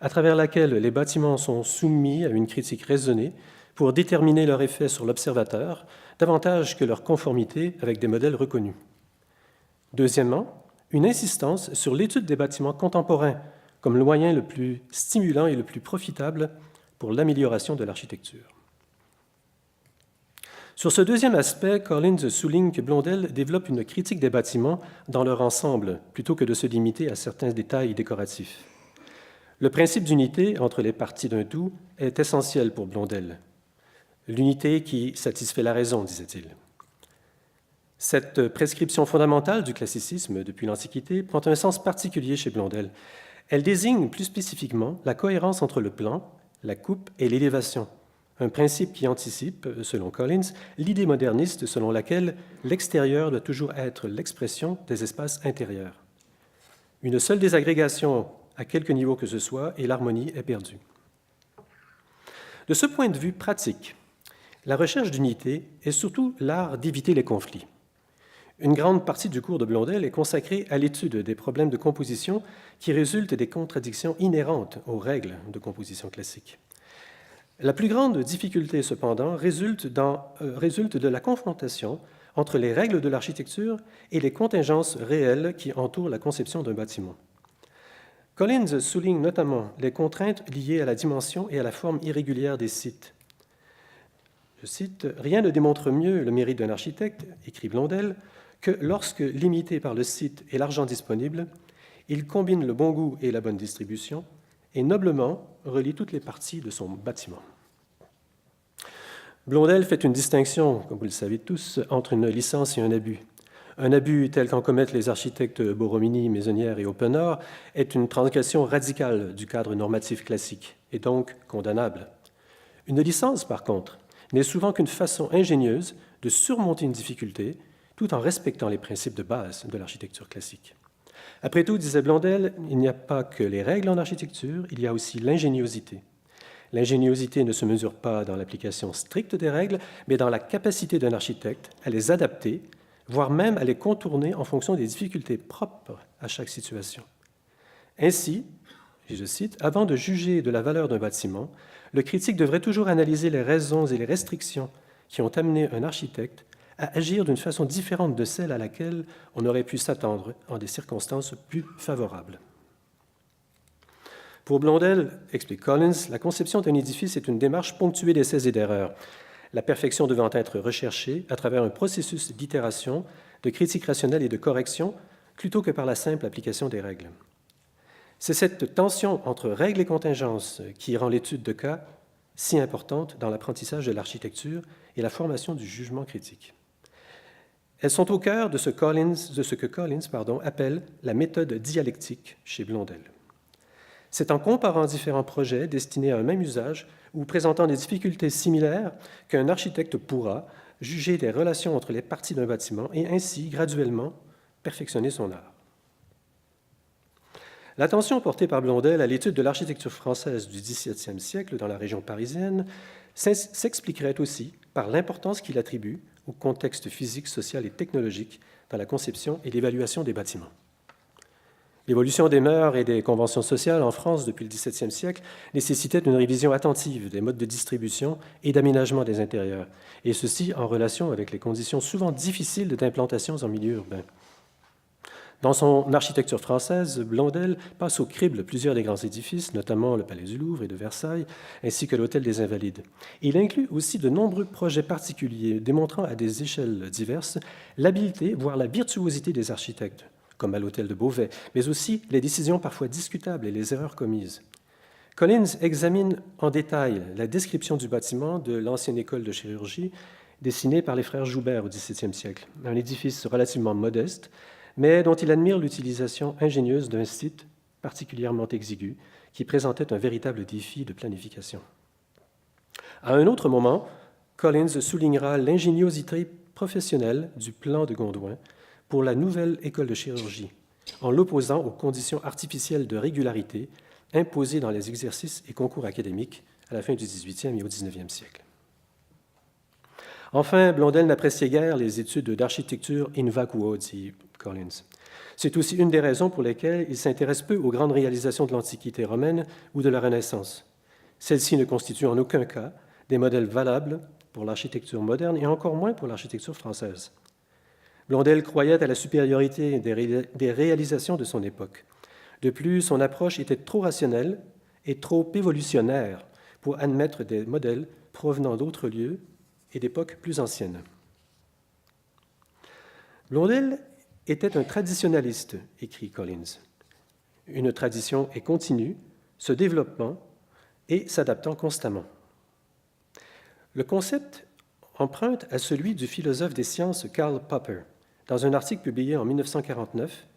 à travers laquelle les bâtiments sont soumis à une critique raisonnée pour déterminer leur effet sur l'observateur, davantage que leur conformité avec des modèles reconnus. Deuxièmement, une insistance sur l'étude des bâtiments contemporains comme le moyen le plus stimulant et le plus profitable pour l'amélioration de l'architecture. Sur ce deuxième aspect, Collins souligne que Blondel développe une critique des bâtiments dans leur ensemble, plutôt que de se limiter à certains détails décoratifs. Le principe d'unité entre les parties d'un tout est essentiel pour Blondel. L'unité qui satisfait la raison, disait-il. Cette prescription fondamentale du classicisme depuis l'Antiquité prend un sens particulier chez Blondel. Elle désigne plus spécifiquement la cohérence entre le plan, la coupe et l'élévation, un principe qui anticipe, selon Collins, l'idée moderniste selon laquelle l'extérieur doit toujours être l'expression des espaces intérieurs. Une seule désagrégation à quelque niveau que ce soit et l'harmonie est perdue. De ce point de vue pratique, la recherche d'unité est surtout l'art d'éviter les conflits. Une grande partie du cours de Blondel est consacrée à l'étude des problèmes de composition qui résultent des contradictions inhérentes aux règles de composition classique. La plus grande difficulté, cependant, résulte de la confrontation entre les règles de l'architecture et les contingences réelles qui entourent la conception d'un bâtiment. Collins souligne notamment les contraintes liées à la dimension et à la forme irrégulière des sites. Je cite, « Rien ne démontre mieux le mérite d'un architecte, écrit Blondel, que lorsque, limité par le site et l'argent disponible, il combine le bon goût et la bonne distribution et noblement relie toutes les parties de son bâtiment. » Blondel fait une distinction, comme vous le savez tous, entre une licence et un abus. Un abus tel qu'en commettent les architectes Borromini, Maisonnière et Oppenor est une transgression radicale du cadre normatif classique et donc condamnable. Une licence, par contre, n'est souvent qu'une façon ingénieuse de surmonter une difficulté tout en respectant les principes de base de l'architecture classique. Après tout, disait Blondel, il n'y a pas que les règles en architecture, il y a aussi l'ingéniosité. L'ingéniosité ne se mesure pas dans l'application stricte des règles, mais dans la capacité d'un architecte à les adapter, voire même à les contourner en fonction des difficultés propres à chaque situation. Ainsi, et je cite, « Avant de juger de la valeur d'un bâtiment, le critique devrait toujours analyser les raisons et les restrictions qui ont amené un architecte à agir d'une façon différente de celle à laquelle on aurait pu s'attendre en des circonstances plus favorables. » Pour Blondel, explique Collins, la conception d'un édifice est une démarche ponctuée d'essais et d'erreurs, la perfection devant être recherchée à travers un processus d'itération, de critique rationnelle et de correction, plutôt que par la simple application des règles. C'est cette tension entre règles et contingences qui rend l'étude de cas si importante dans l'apprentissage de l'architecture et la formation du jugement critique. Elles sont au cœur de ce que Collins appelle la méthode dialectique chez Blondel. C'est en comparant différents projets destinés à un même usage ou présentant des difficultés similaires qu'un architecte pourra juger des relations entre les parties d'un bâtiment et ainsi, graduellement, perfectionner son art. L'attention portée par Blondel à l'étude de l'architecture française du XVIIe siècle dans la région parisienne s'expliquerait aussi par l'importance qu'il attribue au contexte physique, social et technologique dans la conception et l'évaluation des bâtiments. L'évolution des mœurs et des conventions sociales en France depuis le XVIIe siècle nécessitait une révision attentive des modes de distribution et d'aménagement des intérieurs, et ceci en relation avec les conditions souvent difficiles d'implantation en milieu urbain. Dans son architecture française, Blondel passe au crible plusieurs des grands édifices, notamment le Palais du Louvre et de Versailles, ainsi que l'Hôtel des Invalides. Il inclut aussi de nombreux projets particuliers démontrant à des échelles diverses l'habileté, voire la virtuosité des architectes, comme à l'hôtel de Beauvais, mais aussi les décisions parfois discutables et les erreurs commises. Collins examine en détail la description du bâtiment de l'ancienne école de chirurgie dessiné par les frères Joubert au XVIIe siècle, un édifice relativement modeste, mais dont il admire l'utilisation ingénieuse d'un site particulièrement exigu, qui présentait un véritable défi de planification. À un autre moment, Collins soulignera l'ingéniosité professionnelle du plan de Gondouin pour la nouvelle école de chirurgie, en l'opposant aux conditions artificielles de régularité imposées dans les exercices et concours académiques à la fin du XVIIIe et au XIXe siècle. Enfin, Blondel n'appréciait guère les études d'architecture in vacuo, dit Collins. C'est aussi une des raisons pour lesquelles il s'intéresse peu aux grandes réalisations de l'Antiquité romaine ou de la Renaissance. Celles-ci ne constituent en aucun cas des modèles valables pour l'architecture moderne et encore moins pour l'architecture française. Blondel croyait à la supériorité des réalisations de son époque. De plus, son approche était trop rationnelle et trop évolutionnaire pour admettre des modèles provenant d'autres lieux et d'époques plus anciennes. Blondel était un traditionnaliste, écrit Collins. Une tradition est continue, se développant et s'adaptant constamment. Le concept emprunte à celui du philosophe des sciences Karl Popper, dans un article publié en 1949,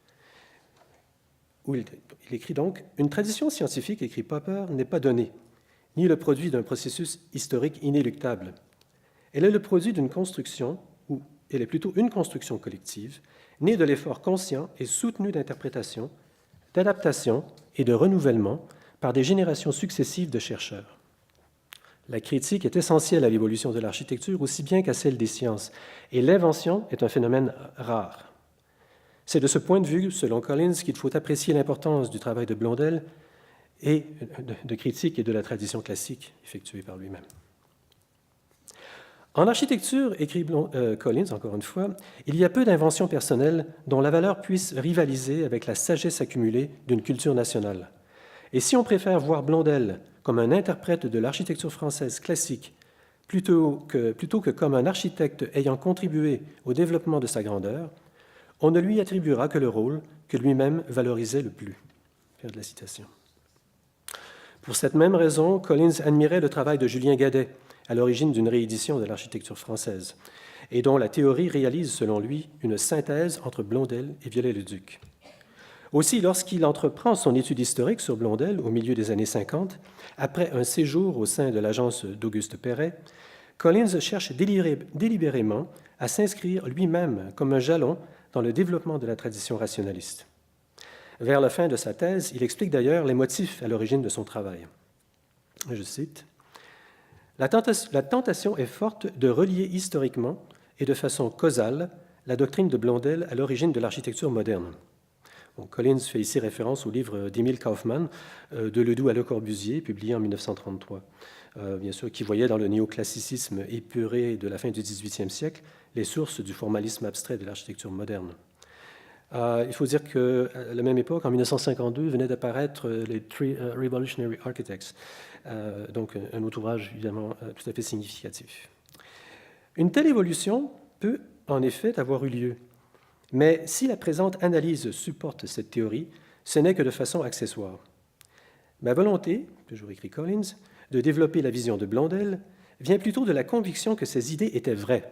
où il écrit donc « Une tradition scientifique, écrit Popper, n'est pas donnée, ni le produit d'un processus historique inéluctable. Elle est le produit d'une construction, ou elle est plutôt une construction collective, née de l'effort conscient et soutenu d'interprétation, d'adaptation et de renouvellement par des générations successives de chercheurs. La critique est essentielle à l'évolution de l'architecture aussi bien qu'à celle des sciences, et l'invention est un phénomène rare. C'est de ce point de vue, selon Collins, qu'il faut apprécier l'importance du travail de Blondel et de critique et de la tradition classique effectuée par lui-même. En architecture, écrit Collins, encore une fois, il y a peu d'inventions personnelles dont la valeur puisse rivaliser avec la sagesse accumulée d'une culture nationale. Et si on préfère voir Blondel comme un interprète de l'architecture française classique, plutôt que comme un architecte ayant contribué au développement de sa grandeur, on ne lui attribuera que le rôle que lui-même valorisait le plus. Fin de la citation. Pour cette même raison, Collins admirait le travail de Julien Gadet, à l'origine d'une réédition de l'architecture française, et dont la théorie réalise, selon lui, une synthèse entre Blondel et Viollet-le-Duc. Aussi, lorsqu'il entreprend son étude historique sur Blondel au milieu des années 50, après un séjour au sein de l'agence d'Auguste Perret, Collins cherche délibérément à s'inscrire lui-même comme un jalon dans le développement de la tradition rationaliste. Vers la fin de sa thèse, il explique d'ailleurs les motifs à l'origine de son travail. Je cite, « La tentation est forte de relier historiquement et de façon causale la doctrine de Blondel à l'origine de l'architecture moderne. » Bon, Collins fait ici référence au livre d'Émile Kaufmann, De Ledoux à Le Corbusier, publié en 1933, bien sûr, qui voyait dans le néoclassicisme épuré de la fin du XVIIIe siècle les sources du formalisme abstrait de l'architecture moderne. Il faut dire qu'à la même époque, en 1952, venait d'apparaître les Three Revolutionary Architects, donc un autre ouvrage évidemment tout à fait significatif. Une telle évolution peut en effet avoir eu lieu, mais si la présente analyse supporte cette théorie, ce n'est que de façon accessoire. Ma volonté, toujours écrit Collins, de développer la vision de Blondel vient plutôt de la conviction que ces idées étaient vraies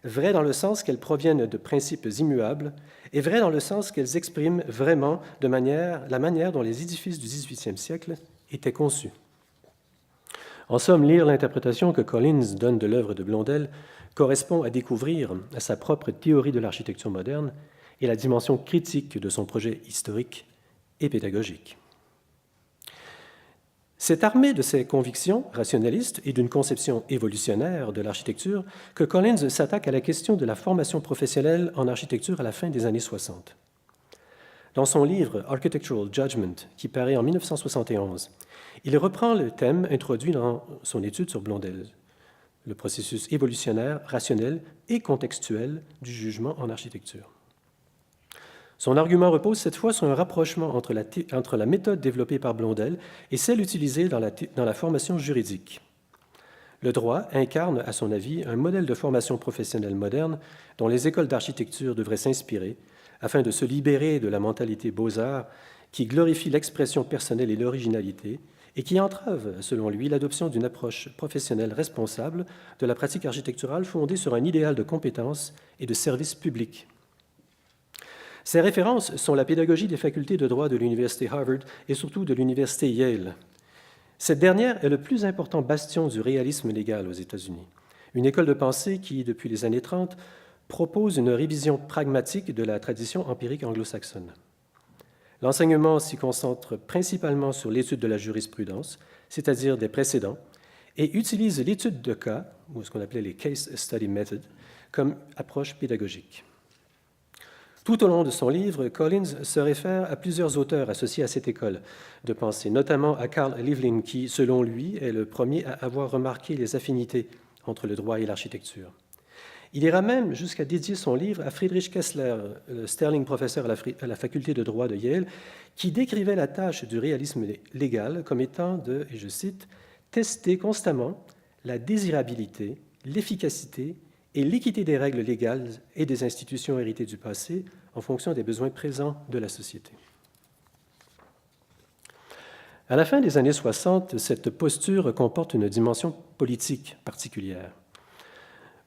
dans le sens qu'elles proviennent de principes immuables et vraies dans le sens qu'elles expriment vraiment la manière dont les édifices du XVIIIe siècle étaient conçus. En somme, lire l'interprétation que Collins donne de l'œuvre de Blondel correspond à découvrir à sa propre théorie de l'architecture moderne et la dimension critique de son projet historique et pédagogique. C'est armé de ses convictions rationalistes et d'une conception évolutionnaire de l'architecture que Collins s'attaque à la question de la formation professionnelle en architecture à la fin des années 60. Dans son livre Architectural Judgment, qui paraît en 1971, il reprend le thème introduit dans son étude sur Blondel, le processus évolutionnaire, rationnel et contextuel du jugement en architecture. Son argument repose cette fois sur un rapprochement entre la méthode développée par Blondel et celle utilisée dans la formation juridique. Le droit incarne, à son avis, un modèle de formation professionnelle moderne dont les écoles d'architecture devraient s'inspirer afin de se libérer de la mentalité beaux-arts qui glorifie l'expression personnelle et l'originalité et qui entrave, selon lui, l'adoption d'une approche professionnelle responsable de la pratique architecturale fondée sur un idéal de compétence et de service public. Ces références sont la pédagogie des facultés de droit de l'Université Harvard et surtout de l'Université Yale. Cette dernière est le plus important bastion du réalisme légal aux États-Unis, une école de pensée qui, depuis les années 30, propose une révision pragmatique de la tradition empirique anglo-saxonne. L'enseignement s'y concentre principalement sur l'étude de la jurisprudence, c'est-à-dire des précédents, et utilise l'étude de cas, ou ce qu'on appelait les case study method, comme approche pédagogique. Tout au long de son livre, Collins se réfère à plusieurs auteurs associés à cette école de pensée, notamment à Carl Livlin, qui, selon lui, est le premier à avoir remarqué les affinités entre le droit et l'architecture. Il ira même jusqu'à dédier son livre à Friedrich Kessler, le Sterling professeur à la faculté de droit de Yale, qui décrivait la tâche du réalisme légal comme étant de, et je cite, « tester constamment la désirabilité, l'efficacité et l'équité des règles légales et des institutions héritées du passé en fonction des besoins présents de la société. » À la fin des années 60, cette posture comporte une dimension politique particulière.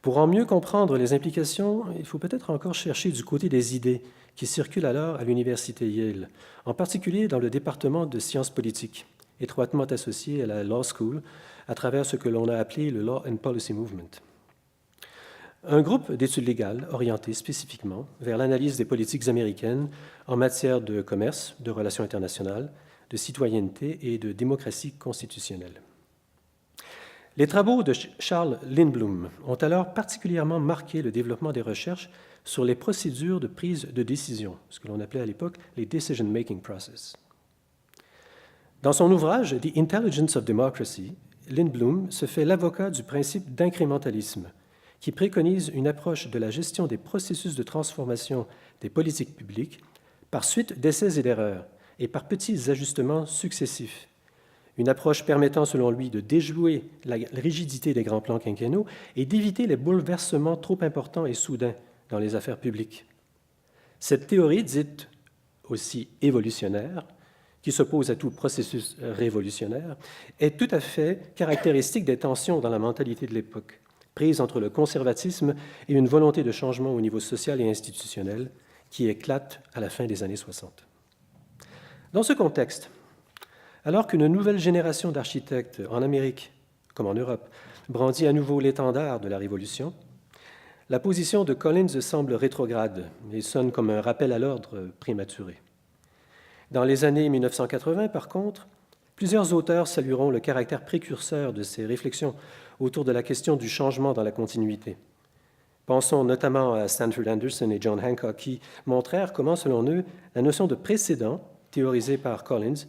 Pour en mieux comprendre les implications, il faut peut-être encore chercher du côté des idées qui circulent alors à l'Université Yale, en particulier dans le département de sciences politiques, étroitement associé à la Law School, à travers ce que l'on a appelé le Law and Policy Movement. Un groupe d'études légales orienté spécifiquement vers l'analyse des politiques américaines en matière de commerce, de relations internationales, de citoyenneté et de démocratie constitutionnelle. Les travaux de Charles Lindblom ont alors particulièrement marqué le développement des recherches sur les procédures de prise de décision, ce que l'on appelait à l'époque les decision-making process. Dans son ouvrage « The Intelligence of Democracy », Lindblom se fait l'avocat du principe d'incrémentalisme, qui préconise une approche de la gestion des processus de transformation des politiques publiques par suite d'essais et d'erreurs et par petits ajustements successifs. Une approche permettant, selon lui, de déjouer la rigidité des grands plans quinquennaux et d'éviter les bouleversements trop importants et soudains dans les affaires publiques. Cette théorie, dite aussi évolutionnaire, qui s'oppose à tout processus révolutionnaire, est tout à fait caractéristique des tensions dans la mentalité de l'époque, prises entre le conservatisme et une volonté de changement au niveau social et institutionnel qui éclate à la fin des années 60. Dans ce contexte, alors qu'une nouvelle génération d'architectes en Amérique, comme en Europe, brandit à nouveau l'étendard de la Révolution, la position de Collins semble rétrograde et sonne comme un rappel à l'ordre prématuré. Dans les années 1980, par contre, plusieurs auteurs salueront le caractère précurseur de ces réflexions autour de la question du changement dans la continuité. Pensons notamment à Stanford Anderson et John Hancock qui montrèrent comment, selon eux, la notion de précédent, théorisée par Collins,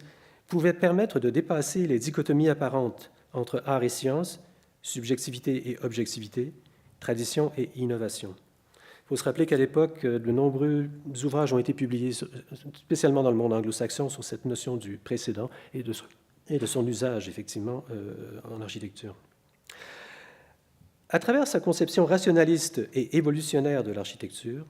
pouvait permettre de dépasser les dichotomies apparentes entre art et science, subjectivité et objectivité, tradition et innovation. Il faut se rappeler qu'à l'époque, de nombreux ouvrages ont été publiés, spécialement dans le monde anglo-saxon, sur cette notion du précédent et de son usage, effectivement, en architecture. À travers sa conception rationaliste et évolutionnaire de l'architecture,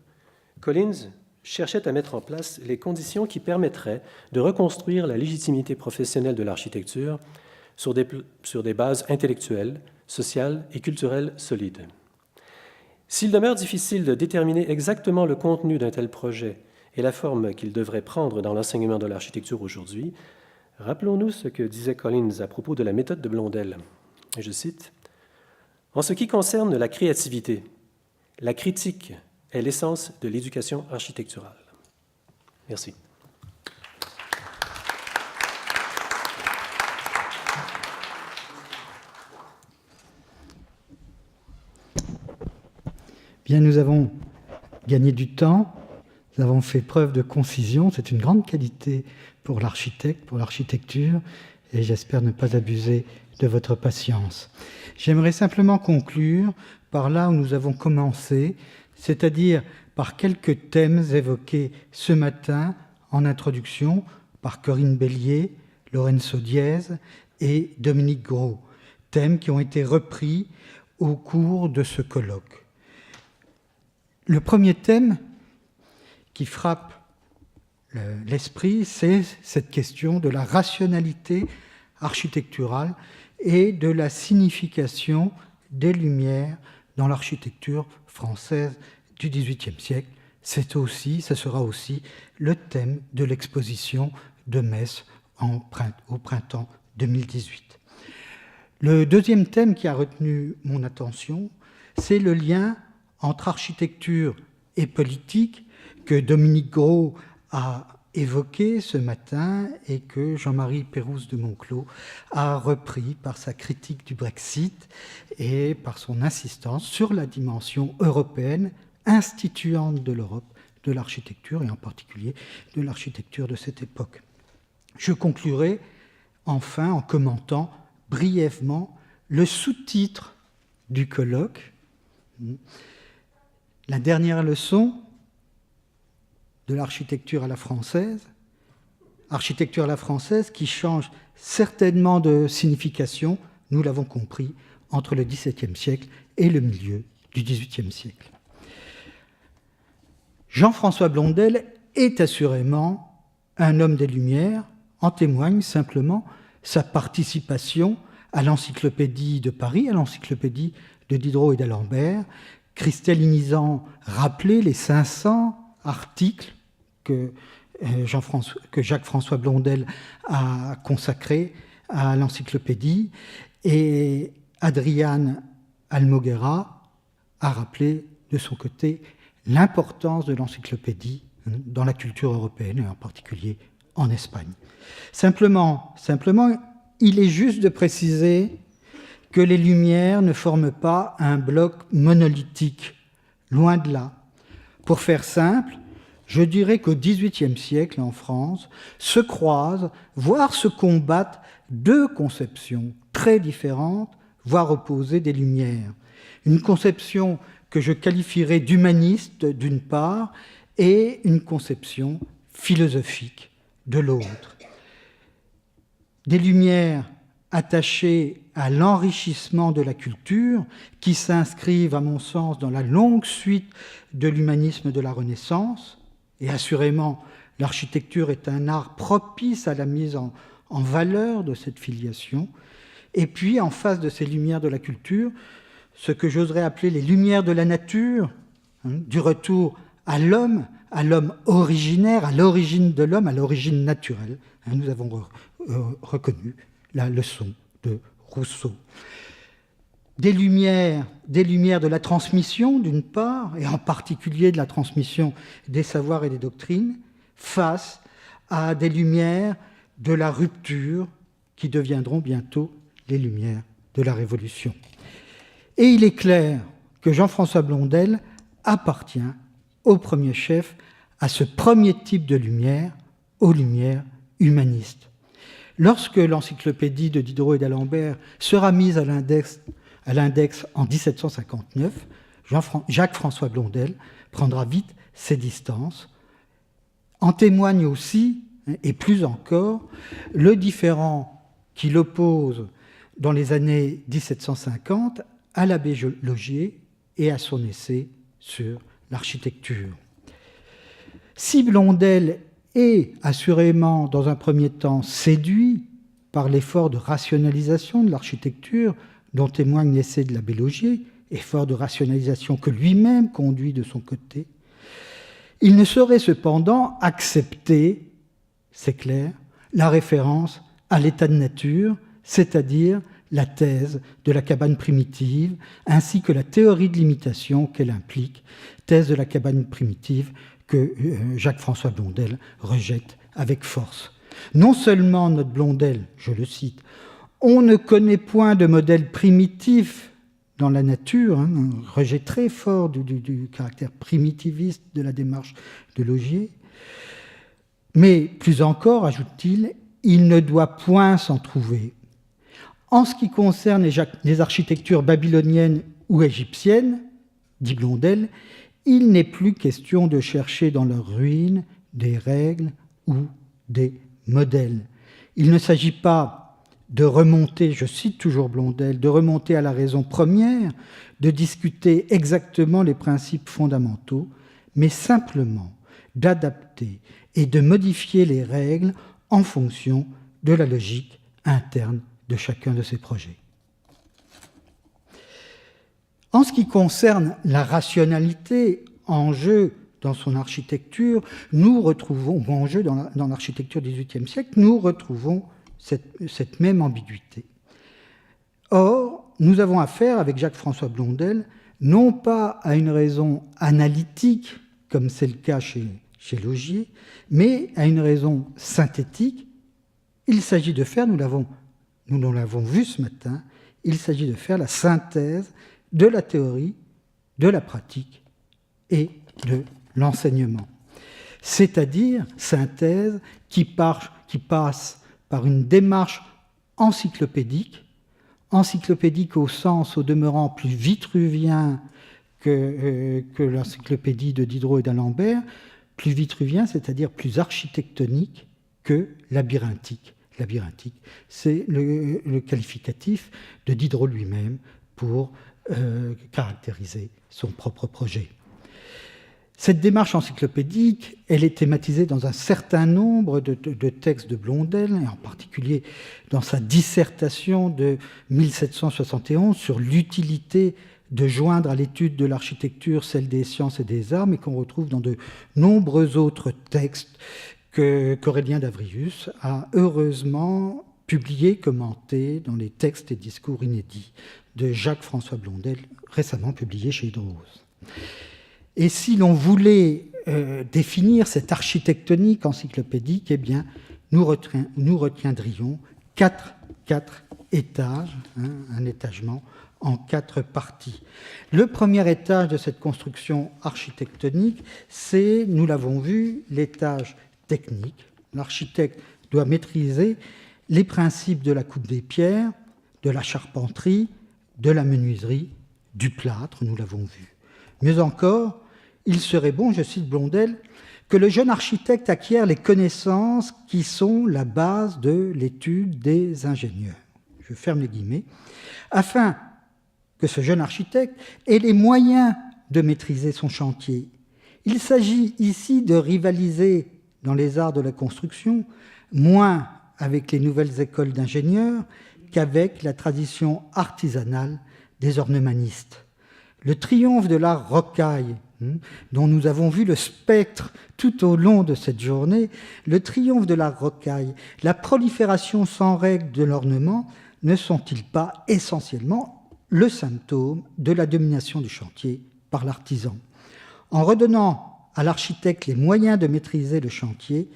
Collins cherchait à mettre en place les conditions qui permettraient de reconstruire la légitimité professionnelle de l'architecture sur des bases intellectuelles, sociales et culturelles solides. S'il demeure difficile de déterminer exactement le contenu d'un tel projet et la forme qu'il devrait prendre dans l'enseignement de l'architecture aujourd'hui, rappelons-nous ce que disait Collins à propos de la méthode de Blondel. Et je cite, « En ce qui concerne la créativité, la critique est l'essence de l'éducation architecturale. » Merci. Bien, nous avons gagné du temps, nous avons fait preuve de concision, c'est une grande qualité pour l'architecte, pour l'architecture, et j'espère ne pas abuser de votre patience. J'aimerais simplement conclure par là où nous avons commencé, c'est-à-dire par quelques thèmes évoqués ce matin en introduction par Corinne Bellier, Lorenzo Diez et Dominique Gros, thèmes qui ont été repris au cours de ce colloque. Le premier thème qui frappe l'esprit, c'est cette question de la rationalité architecturale et de la signification des Lumières dans l'architecture française du XVIIIe siècle. Ce sera aussi le thème de l'exposition de Metz au printemps 2018. Le deuxième thème qui a retenu mon attention, c'est le lien entre architecture et politique que Dominique Gros a évoqué ce matin et que Jean-Marie Pérouse de Monclos a repris par sa critique du Brexit et par son insistance sur la dimension européenne instituante de l'Europe, de l'architecture et en particulier de l'architecture de cette époque. Je conclurai enfin en commentant brièvement le sous-titre du colloque, la dernière leçon de l'architecture à la française, architecture à la française qui change certainement de signification, nous l'avons compris, entre le XVIIe siècle et le milieu du XVIIIe siècle. Jean-François Blondel est assurément un homme des Lumières, en témoigne simplement sa participation à l'Encyclopédie de Paris, à l'Encyclopédie de Diderot et d'Alembert, cristallisant, rappelé les 500 articles que Jacques-François Blondel a consacrés à l'Encyclopédie, et Adrián Almoguera a rappelé de son côté l'importance de l'encyclopédie dans la culture européenne, et en particulier en Espagne. Simplement, il est juste de préciser que les Lumières ne forment pas un bloc monolithique, loin de là. Pour faire simple, je dirais qu'au XVIIIe siècle, en France, se croisent, voire se combattent deux conceptions très différentes, voire opposées des Lumières. Une conception que je qualifierais d'humaniste d'une part et une conception philosophique de l'autre. Des Lumières attachées à l'enrichissement de la culture qui s'inscrivent, à mon sens, dans la longue suite de l'humanisme de la Renaissance, et assurément l'architecture est un art propice à la mise en valeur de cette filiation, et puis en face de ces Lumières de la culture, ce que j'oserais appeler les Lumières de la nature, du retour à l'homme originaire, à l'origine de l'homme, à l'origine naturelle. Nous avons reconnu la leçon de Rousseau. Des lumières de la transmission, d'une part, et en particulier de la transmission des savoirs et des doctrines, face à des lumières de la rupture qui deviendront bientôt les lumières de la Révolution. Et il est clair que Jean-François Blondel appartient au premier chef à ce premier type de lumière, aux lumières humanistes. Lorsque l'encyclopédie de Diderot et d'Alembert sera mise à l'index en 1759, Jacques-François Blondel prendra vite ses distances. En témoigne aussi, et plus encore, le différend qui l'oppose dans les années 1750 à l'abbé Logier et à son essai sur l'architecture. Si Blondel est assurément, dans un premier temps, séduit par l'effort de rationalisation de l'architecture dont témoigne l'essai de l'abbé Logier, effort de rationalisation que lui-même conduit de son côté, il ne saurait cependant accepter, c'est clair, la référence à l'état de nature, c'est-à-dire la thèse de la cabane primitive, ainsi que la théorie de l'imitation qu'elle implique, thèse de la cabane primitive que Jacques-François Blondel rejette avec force. Non seulement notre Blondel, je le cite, « On ne connaît point de modèle primitif dans la nature », un rejet très fort du caractère primitiviste de la démarche de Logier, mais plus encore, ajoute-t-il, il ne doit point s'en trouver. En ce qui concerne les architectures babyloniennes ou égyptiennes, dit Blondel, il n'est plus question de chercher dans leurs ruines des règles ou des modèles. Il ne s'agit pas de remonter, je cite toujours Blondel, de remonter à la raison première, de discuter exactement les principes fondamentaux, mais simplement d'adapter et de modifier les règles en fonction de la logique interne de chacun de ces projets. En ce qui concerne la rationalité en jeu dans son architecture, nous retrouvons, en jeu dans l'architecture du XVIIIe siècle, nous retrouvons cette même ambiguïté. Or, nous avons affaire, avec Jacques-François Blondel, non pas à une raison analytique, comme c'est le cas chez Laugier, mais à une raison synthétique. Il s'agit de faire, nous l'avons vu ce matin, il s'agit de faire la synthèse de la théorie, de la pratique et de l'enseignement. C'est-à-dire synthèse qui passe par une démarche encyclopédique au sens, au demeurant, plus vitruvien que l'encyclopédie de Diderot et d'Alembert, plus vitruvien, c'est-à-dire plus architectonique que labyrinthique. Labyrinthique, c'est le qualificatif de Diderot lui-même pour caractériser son propre projet. Cette démarche encyclopédique, elle est thématisée dans un certain nombre de textes de Blondel, et en particulier dans sa dissertation de 1771 sur l'utilité de joindre à l'étude de l'architecture celle des sciences et des arts, mais qu'on retrouve dans de nombreux autres textes qu'Aurélien d'Avrius a heureusement publié, commenté dans les textes et discours inédits de Jacques-François Blondel, récemment publié chez Hydro-Rose. Et si l'on voulait définir cette architectonique encyclopédique, eh bien, nous retiendrions quatre étages, un étagement en 4 parties. Le premier étage de cette construction architectonique, c'est, nous l'avons vu, l'étage technique. L'architecte doit maîtriser les principes de la coupe des pierres, de la charpenterie, de la menuiserie, du plâtre, nous l'avons vu. Mieux encore, il serait bon, je cite Blondel, que le jeune architecte acquiert les connaissances qui sont la base de l'étude des ingénieurs. Je ferme les guillemets. Afin que ce jeune architecte ait les moyens de maîtriser son chantier. Il s'agit ici de rivaliser dans les arts de la construction, moins avec les nouvelles écoles d'ingénieurs qu'avec la tradition artisanale des ornemanistes. Le triomphe de l'art rocaille, dont nous avons vu le spectre tout au long de cette journée, le triomphe de l'art rocaille, la prolifération sans règle de l'ornement, ne sont-ils pas essentiellement le symptôme de la domination du chantier par l'artisan? En redonnant à l'architecte les moyens de maîtriser le chantier,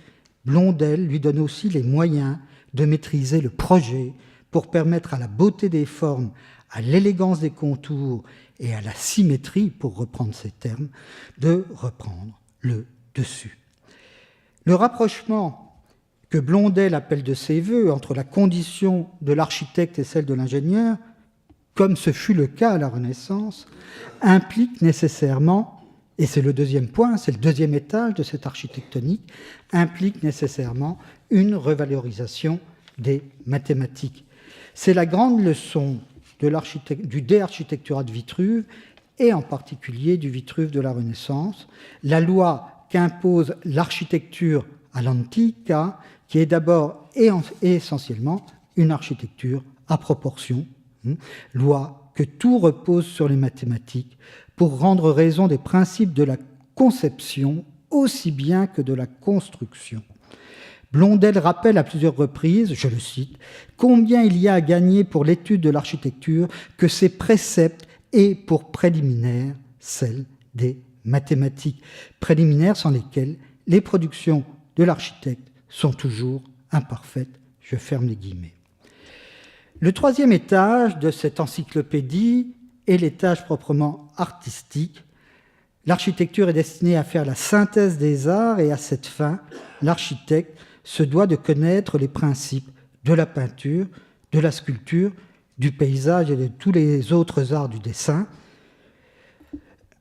Blondel lui donne aussi les moyens de maîtriser le projet pour permettre à la beauté des formes, à l'élégance des contours et à la symétrie, pour reprendre ces termes, de reprendre le dessus. Le rapprochement que Blondel appelle de ses voeux entre la condition de l'architecte et celle de l'ingénieur, comme ce fut le cas à la Renaissance, implique nécessairement, et c'est le deuxième point, c'est le deuxième étage de cette architectonique, implique nécessairement une revalorisation des mathématiques. C'est la grande leçon du De Architectura de Vitruve, et en particulier du Vitruve de la Renaissance, la loi qu'impose l'architecture à l'antica, qui est d'abord et essentiellement une architecture à proportion, loi que tout repose sur les mathématiques pour rendre raison des principes de la conception aussi bien que de la construction. Blondel rappelle à plusieurs reprises, je le cite, « combien il y a à gagner pour l'étude de l'architecture que ces préceptes aient pour préliminaire celle des mathématiques, préliminaires sans lesquelles les productions de l'architecte sont toujours imparfaites. » Je ferme les guillemets. Le troisième étage de cette encyclopédie est l'étage proprement artistique. L'architecture est destinée à faire la synthèse des arts et à cette fin, l'architecte se doit de connaître les principes de la peinture, de la sculpture, du paysage et de tous les autres arts du dessin.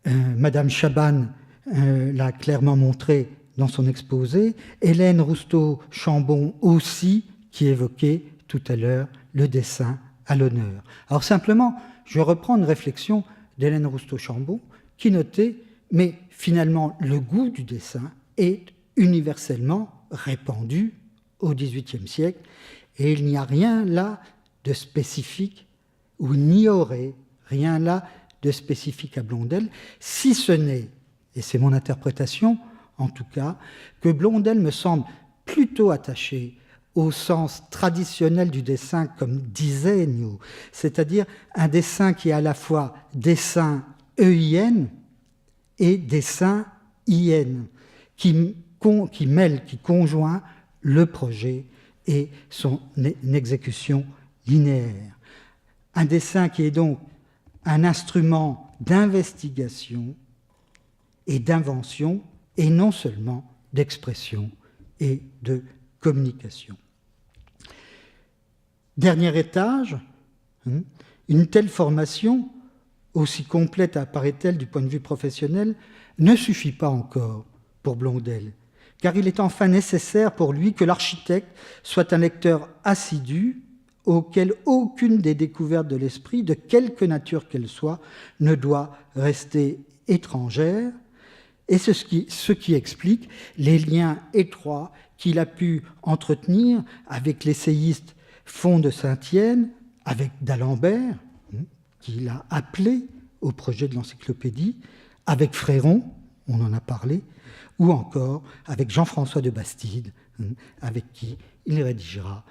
Madame Chaban l'a clairement montré dans son exposé. Hélène Rousteau-Chambon aussi, qui évoquait tout à l'heure le dessin à l'honneur. Alors simplement, je reprends une réflexion d'Hélène Rousteau-Chambon qui notait, mais finalement le goût du dessin est universellement répandu au XVIIIe siècle Et il n'y a rien là de spécifique, ou il n'y aurait rien là de spécifique à Blondel, si ce n'est, et c'est mon interprétation en tout cas, que Blondel me semble plutôt attaché au sens traditionnel du dessin comme disegno, c'est-à-dire un dessin qui est à la fois dessin EIN et dessin IN, qui mêle, qui conjoint le projet et son exécution linéaire. Un dessin qui est donc un instrument d'investigation et d'invention, et non seulement d'expression et de communication. Dernier étage, une telle formation, aussi complète apparaît-elle du point de vue professionnel, ne suffit pas encore pour Blondel, car il est enfin nécessaire pour lui que l'architecte soit un lecteur assidu auquel aucune des découvertes de l'esprit, de quelque nature qu'elle soit, ne doit rester étrangère, et ce qui explique les liens étroits qu'il a pu entretenir avec l'essayiste Font de Saint-Hyacinthe, avec d'Alembert, qu'il a appelé au projet de l'encyclopédie, avec Fréron, on en a parlé, ou encore avec Jean-François de Bastide, avec qui il rédigera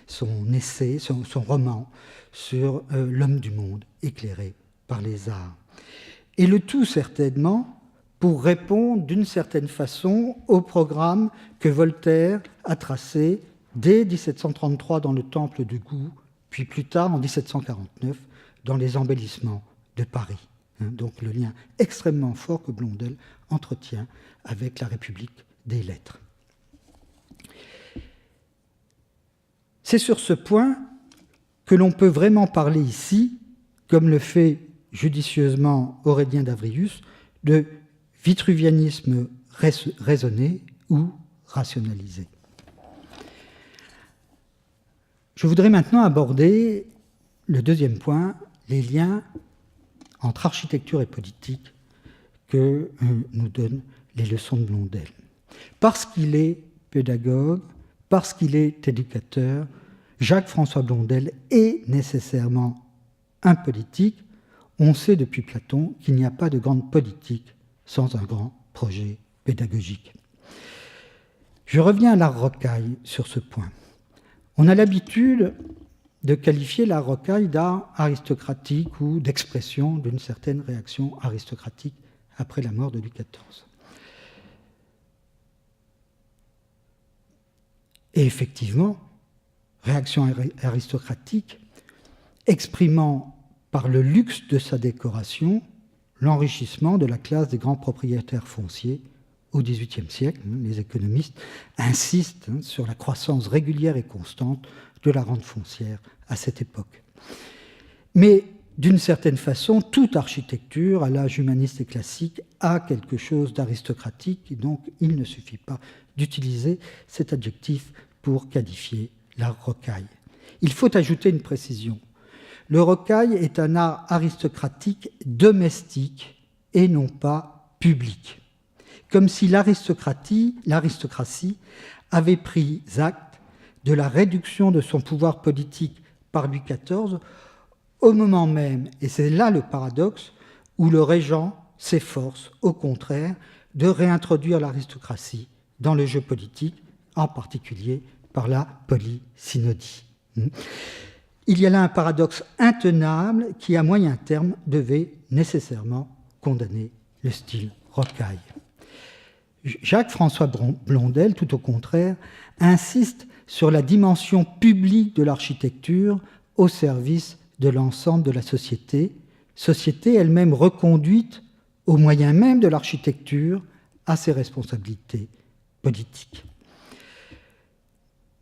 son essai, son roman sur l'homme du monde éclairé par les arts. Et le tout certainement pour répondre d'une certaine façon au programme que Voltaire a tracé dès 1733 dans le Temple de Gou, puis plus tard en 1749 dans les embellissements de Paris. Donc le lien extrêmement fort que Blondel entretient avec la République des lettres. C'est sur ce point que l'on peut vraiment parler ici, comme le fait judicieusement Aurélien d'Avrius, de vitruvianisme raisonné ou rationalisé. Je voudrais maintenant aborder le deuxième point, les liens entre architecture et politique que nous donnent les leçons de Blondel. Parce qu'il est pédagogue, parce qu'il est éducateur, Jacques-François Blondel est nécessairement un politique. On sait depuis Platon qu'il n'y a pas de grande politique sans un grand projet pédagogique. Je reviens à l'art rocaille sur ce point. On a l'habitude de qualifier l'art rocaille d'art aristocratique ou d'expression d'une certaine réaction aristocratique après la mort de Louis XIV. Et effectivement, réaction aristocratique exprimant par le luxe de sa décoration l'enrichissement de la classe des grands propriétaires fonciers au XVIIIe siècle. Les économistes insistent sur la croissance régulière et constante de la rente foncière à cette époque. Mais d'une certaine façon, toute architecture à l'âge humaniste et classique a quelque chose d'aristocratique, et donc il ne suffit pas d'utiliser cet adjectif pour qualifier l'art rocaille. Il faut ajouter une précision. Le rocaille est un art aristocratique domestique et non pas public. Comme si l'aristocratie avait pris acte de la réduction de son pouvoir politique par Louis XIV au moment même, et c'est là le paradoxe, où le régent s'efforce, au contraire, de réintroduire l'aristocratie dans le jeu politique, en particulier par la polysynodie. Il y a là un paradoxe intenable qui, à moyen terme, devait nécessairement condamner le style rocaille. Jacques-François Blondel, tout au contraire, insiste sur la dimension publique de l'architecture au service de l'ensemble de la société, société elle-même reconduite au moyen même de l'architecture à ses responsabilités politiques.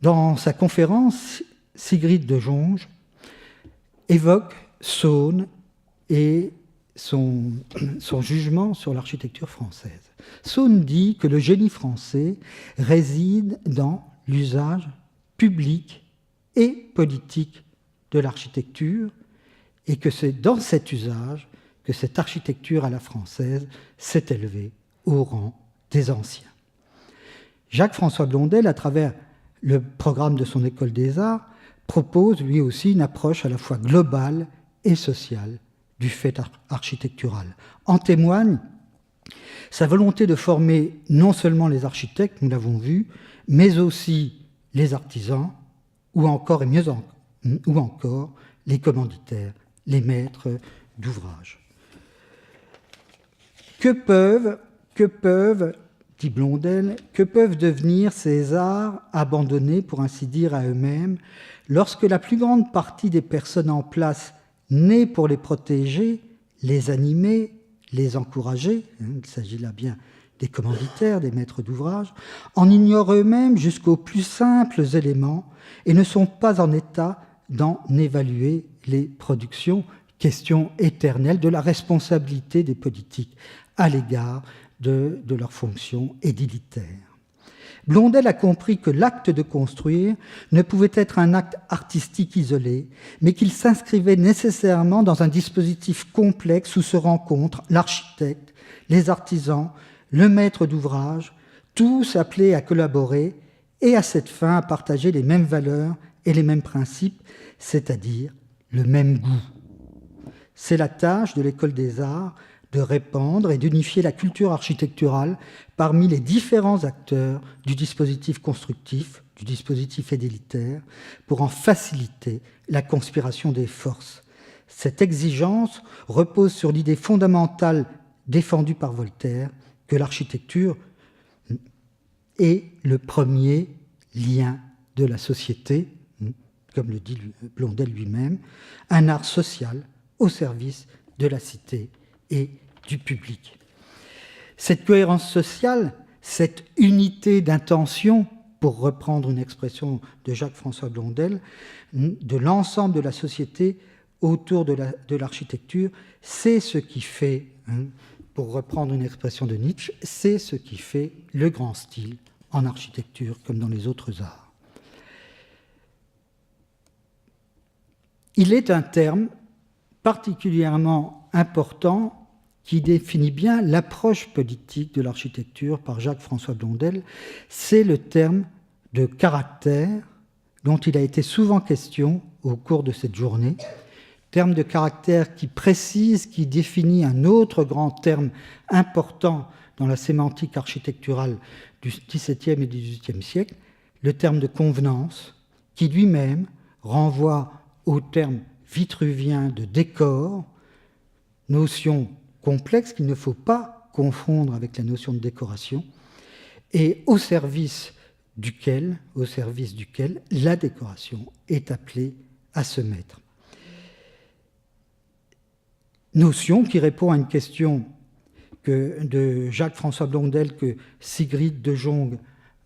Dans sa conférence, Sigrid de Jonge évoque Saune et son jugement sur l'architecture française. Saune dit que le génie français réside dans l'usage public et politique de l'architecture et que c'est dans cet usage que cette architecture à la française s'est élevée au rang des anciens. Jacques-François Blondel, à travers le programme de son école des arts propose lui aussi une approche à la fois globale et sociale du fait architectural. En témoigne sa volonté de former non seulement les architectes, nous l'avons vu, mais aussi les artisans, ou encore, et mieux ou encore, les commanditaires, les maîtres d'ouvrage. Que peuvent, dit Blondel, que peuvent devenir ces arts abandonnés, pour ainsi dire, à eux-mêmes, lorsque la plus grande partie des personnes en place, nées pour les protéger, les animer, les encourager, il s'agit là bien des commanditaires, des maîtres d'ouvrage, en ignorent eux-mêmes jusqu'aux plus simples éléments et ne sont pas en état d'en évaluer les productions, question éternelle de la responsabilité des politiques à l'égard de leurs fonctions édilitaires. Blondel a compris que l'acte de construire ne pouvait être un acte artistique isolé, mais qu'il s'inscrivait nécessairement dans un dispositif complexe où se rencontrent l'architecte, les artisans, le maître d'ouvrage, tous appelés à collaborer et à cette fin à partager les mêmes valeurs et les mêmes principes, c'est-à-dire le même goût. C'est la tâche de l'École des Arts de répandre et d'unifier la culture architecturale parmi les différents acteurs du dispositif constructif, du dispositif édilitaire, pour en faciliter la conspiration des forces. Cette exigence repose sur l'idée fondamentale défendue par Voltaire que l'architecture est le premier lien de la société, comme le dit Blondel lui-même, un art social au service de la cité et du public. Cette cohérence sociale, cette unité d'intention, pour reprendre une expression de Jacques-François Blondel, de l'ensemble de la société autour de l'architecture, c'est ce qui fait, pour reprendre une expression de Nietzsche, c'est ce qui fait le grand style en architecture comme dans les autres arts. Il est un terme particulièrement important qui définit bien l'approche politique de l'architecture par Jacques-François Blondel, c'est le terme de caractère dont il a été souvent question au cours de cette journée, terme de caractère qui précise, qui définit un autre grand terme important dans la sémantique architecturale du XVIIe et du XVIIIe siècle, le terme de convenance, qui lui-même renvoie au terme vitruvien de décor, notion complexe qu'il ne faut pas confondre avec la notion de décoration, et au service duquel la décoration est appelée à se mettre. Notion qui répond à une question de Jacques-François Blondel que Sigrid de Jong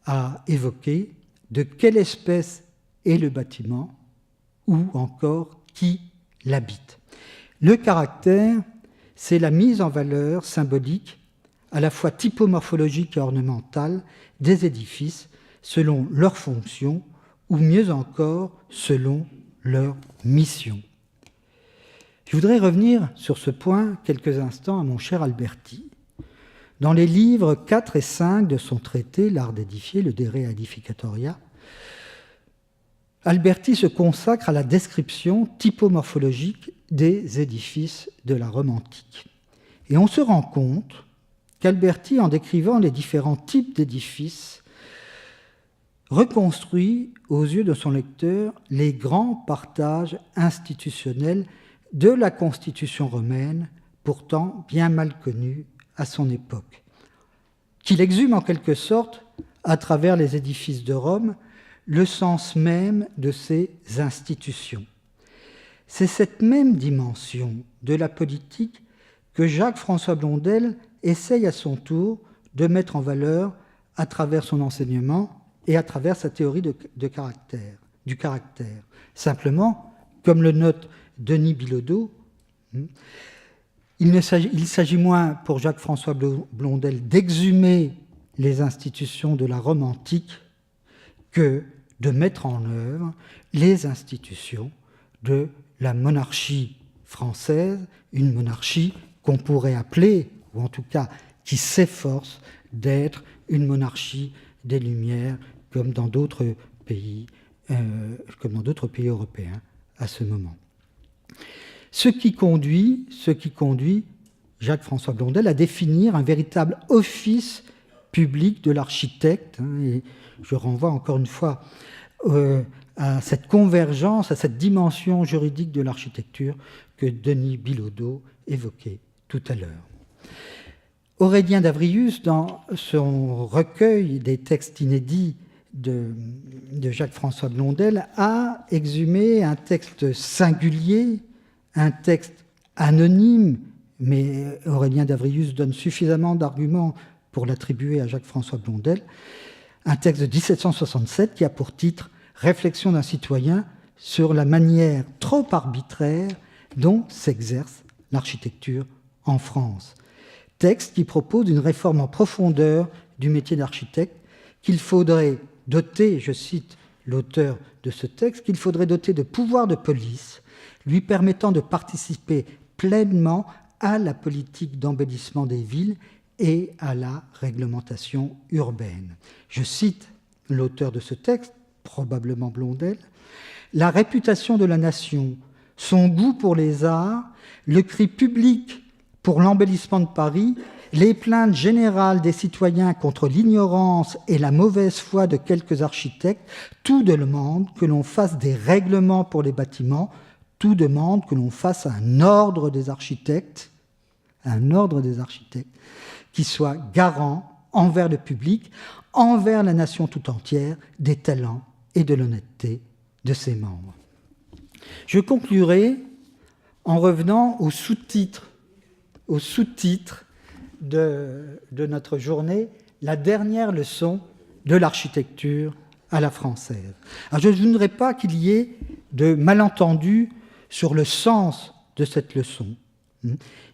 a évoquée: de quelle espèce est le bâtiment, ou encore qui l'habite. Le caractère, c'est la mise en valeur symbolique, à la fois typomorphologique et ornementale, des édifices selon leur fonction, ou mieux encore, selon leur mission. Je voudrais revenir sur ce point quelques instants à mon cher Alberti. Dans les livres 4 et 5 de son traité, L'art d'édifier, le De Re Edificatoria, Alberti se consacre à la description typomorphologique des édifices de la Rome antique. Et on se rend compte qu'Alberti, en décrivant les différents types d'édifices, reconstruit aux yeux de son lecteur les grands partages institutionnels de la Constitution romaine, pourtant bien mal connue à son époque, qu'il exhume en quelque sorte, à travers les édifices de Rome, le sens même de ces institutions. C'est cette même dimension de la politique que Jacques-François Blondel essaye à son tour de mettre en valeur à travers son enseignement et à travers sa théorie du caractère. Simplement, comme le note Denis Bilodeau, il s'agit moins pour Jacques-François Blondel d'exhumer les institutions de la Rome antique que de mettre en œuvre les institutions de la monarchie française, une monarchie qu'on pourrait appeler, ou en tout cas qui s'efforce d'être une monarchie des Lumières, comme dans d'autres pays, européens à ce moment. Ce qui conduit Jacques-François Blondel à définir un véritable office public de l'architecte. Et je renvoie encore une fois à cette convergence, à cette dimension juridique de l'architecture que Denis Billaudot évoquait tout à l'heure. Aurélien d'Avrius, dans son recueil des textes inédits de Jacques-François Blondel, a exhumé un texte singulier, un texte anonyme, mais Aurélien d'Avrius donne suffisamment d'arguments pour l'attribuer à Jacques-François Blondel, un texte de 1767 qui a pour titre « Réflexion d'un citoyen sur la manière trop arbitraire dont s'exerce l'architecture en France ». Texte qui propose une réforme en profondeur du métier d'architecte qu'il faudrait doter, je cite l'auteur de ce texte, qu'il faudrait doter de pouvoirs de police lui permettant de participer pleinement à la politique d'embellissement des villes et à la réglementation urbaine. Je cite l'auteur de ce texte, probablement Blondel, « La réputation de la nation, son goût pour les arts, le cri public pour l'embellissement de Paris, les plaintes générales des citoyens contre l'ignorance et la mauvaise foi de quelques architectes, tout demande que l'on fasse des règlements pour les bâtiments, tout demande que l'on fasse un ordre des architectes qui soit garant envers le public, envers la nation tout entière, des talents et de l'honnêteté de ses membres. » Je conclurai en revenant au sous-titre de notre journée, la dernière leçon de l'architecture à la française. Alors, je ne voudrais pas qu'il y ait de malentendus sur le sens de cette leçon.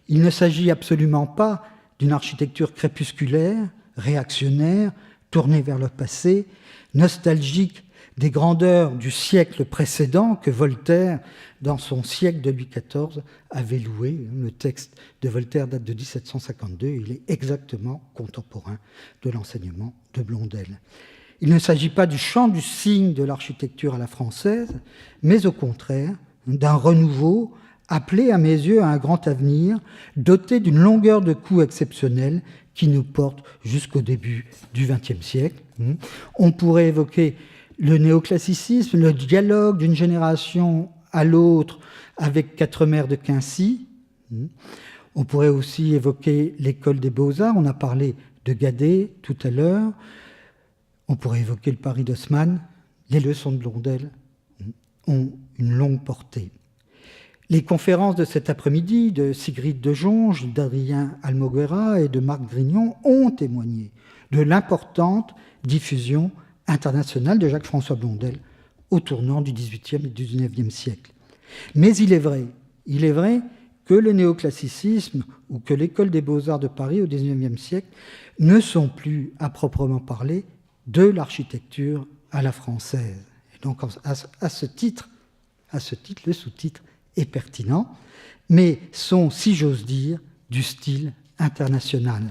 Il ne s'agit absolument pas d'une architecture crépusculaire, réactionnaire, tournée vers le passé, nostalgique des grandeurs du siècle précédent que Voltaire, dans son siècle de Louis XIV, avait loué. Le texte de Voltaire date de 1752, il est exactement contemporain de l'enseignement de Blondel. Il ne s'agit pas du chant du cygne de l'architecture à la française, mais au contraire d'un renouveau appelé à mes yeux à un grand avenir, doté d'une longueur de cou exceptionnelle qui nous porte jusqu'au début du XXe siècle. On pourrait évoquer le néoclassicisme, le dialogue d'une génération à l'autre avec Quatremer de Quincy. On pourrait aussi évoquer l'école des beaux-arts, on a parlé de Guadet tout à l'heure. On pourrait évoquer le Paris d'Haussmann. Les leçons de Blondel ont une longue portée. Les conférences de cet après-midi de Sigrid de Jonge, d'Adrien Almoguera et de Marc Grignon ont témoigné de l'importante diffusion internationale de Jacques-François Blondel au tournant du XVIIIe et du XIXe siècle. Mais il est vrai que le néoclassicisme ou que l'école des beaux-arts de Paris au XIXe siècle ne sont plus, à proprement parler, de l'architecture à la française. Et donc, à ce titre, le sous-titre est pertinent, mais sont, si j'ose dire, du style international.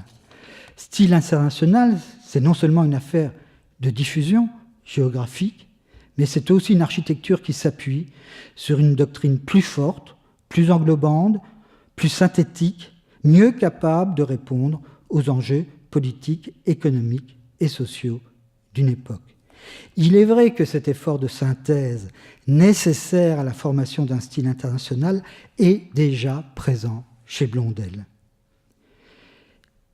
Style international, c'est non seulement une affaire de diffusion géographique, mais c'est aussi une architecture qui s'appuie sur une doctrine plus forte, plus englobante, plus synthétique, mieux capable de répondre aux enjeux politiques, économiques et sociaux d'une époque. Il est vrai que cet effort de synthèse nécessaire à la formation d'un style international est déjà présent chez Blondel.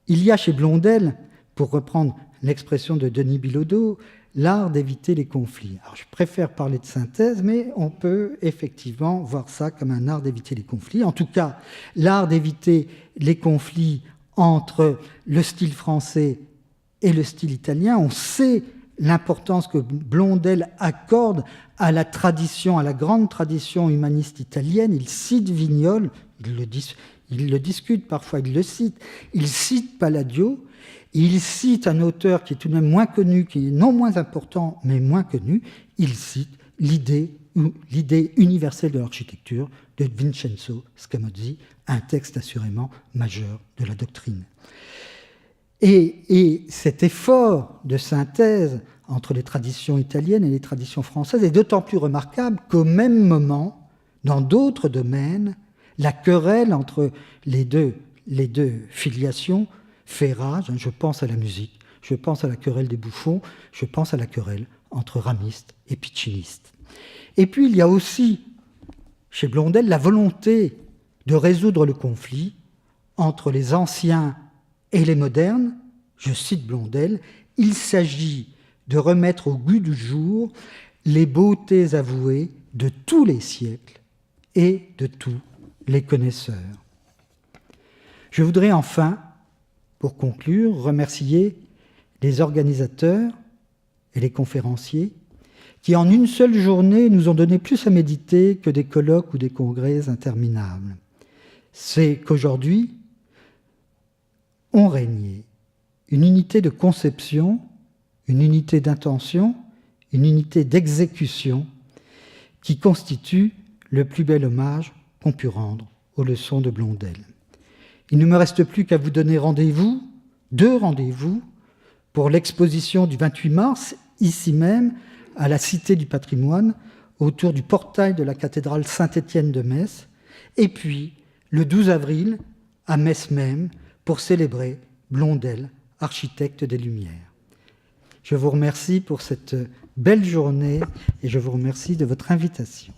Il y a chez Blondel, pour reprendre l'expression de Denis Billaudot, l'art d'éviter les conflits. Alors, je préfère parler de synthèse, mais on peut effectivement voir ça comme un art d'éviter les conflits. En tout cas, l'art d'éviter les conflits entre le style français et le style italien. On sait l'importance que Blondel accorde à la tradition, à la grande tradition humaniste italienne. Il cite Vignole, il le discute parfois, il le cite. Il cite Palladio, il cite un auteur qui est tout de même moins connu, qui est non moins important, mais moins connu. Il cite l'idée universelle de l'architecture de Vincenzo Scamozzi, un texte assurément majeur de la doctrine. Et cet effort de synthèse entre les traditions italiennes et les traditions françaises est d'autant plus remarquable qu'au même moment, dans d'autres domaines, la querelle entre les deux filiations fait rage. Je pense à la musique, je pense à la querelle des bouffons, je pense à la querelle entre ramistes et piccinistes. Et puis il y a aussi, chez Blondel, la volonté de résoudre le conflit entre les anciens et les modernes. Je cite Blondel, « Il s'agit de remettre au goût du jour les beautés avouées de tous les siècles et de tous les connaisseurs. » Je voudrais enfin, pour conclure, remercier les organisateurs et les conférenciers qui, en une seule journée, nous ont donné plus à méditer que des colloques ou des congrès interminables. C'est qu'aujourd'hui, ont régné une unité de conception, une unité d'intention, une unité d'exécution qui constitue le plus bel hommage qu'on put rendre aux leçons de Blondel. Il ne me reste plus qu'à vous donner rendez-vous, 2 rendez-vous, pour l'exposition du 28 mars, ici même, à la Cité du Patrimoine, autour du portail de la cathédrale Saint-Étienne de Metz, et puis le 12 avril, à Metz même, pour célébrer Blondel, architecte des Lumières. Je vous remercie pour cette belle journée et je vous remercie de votre invitation.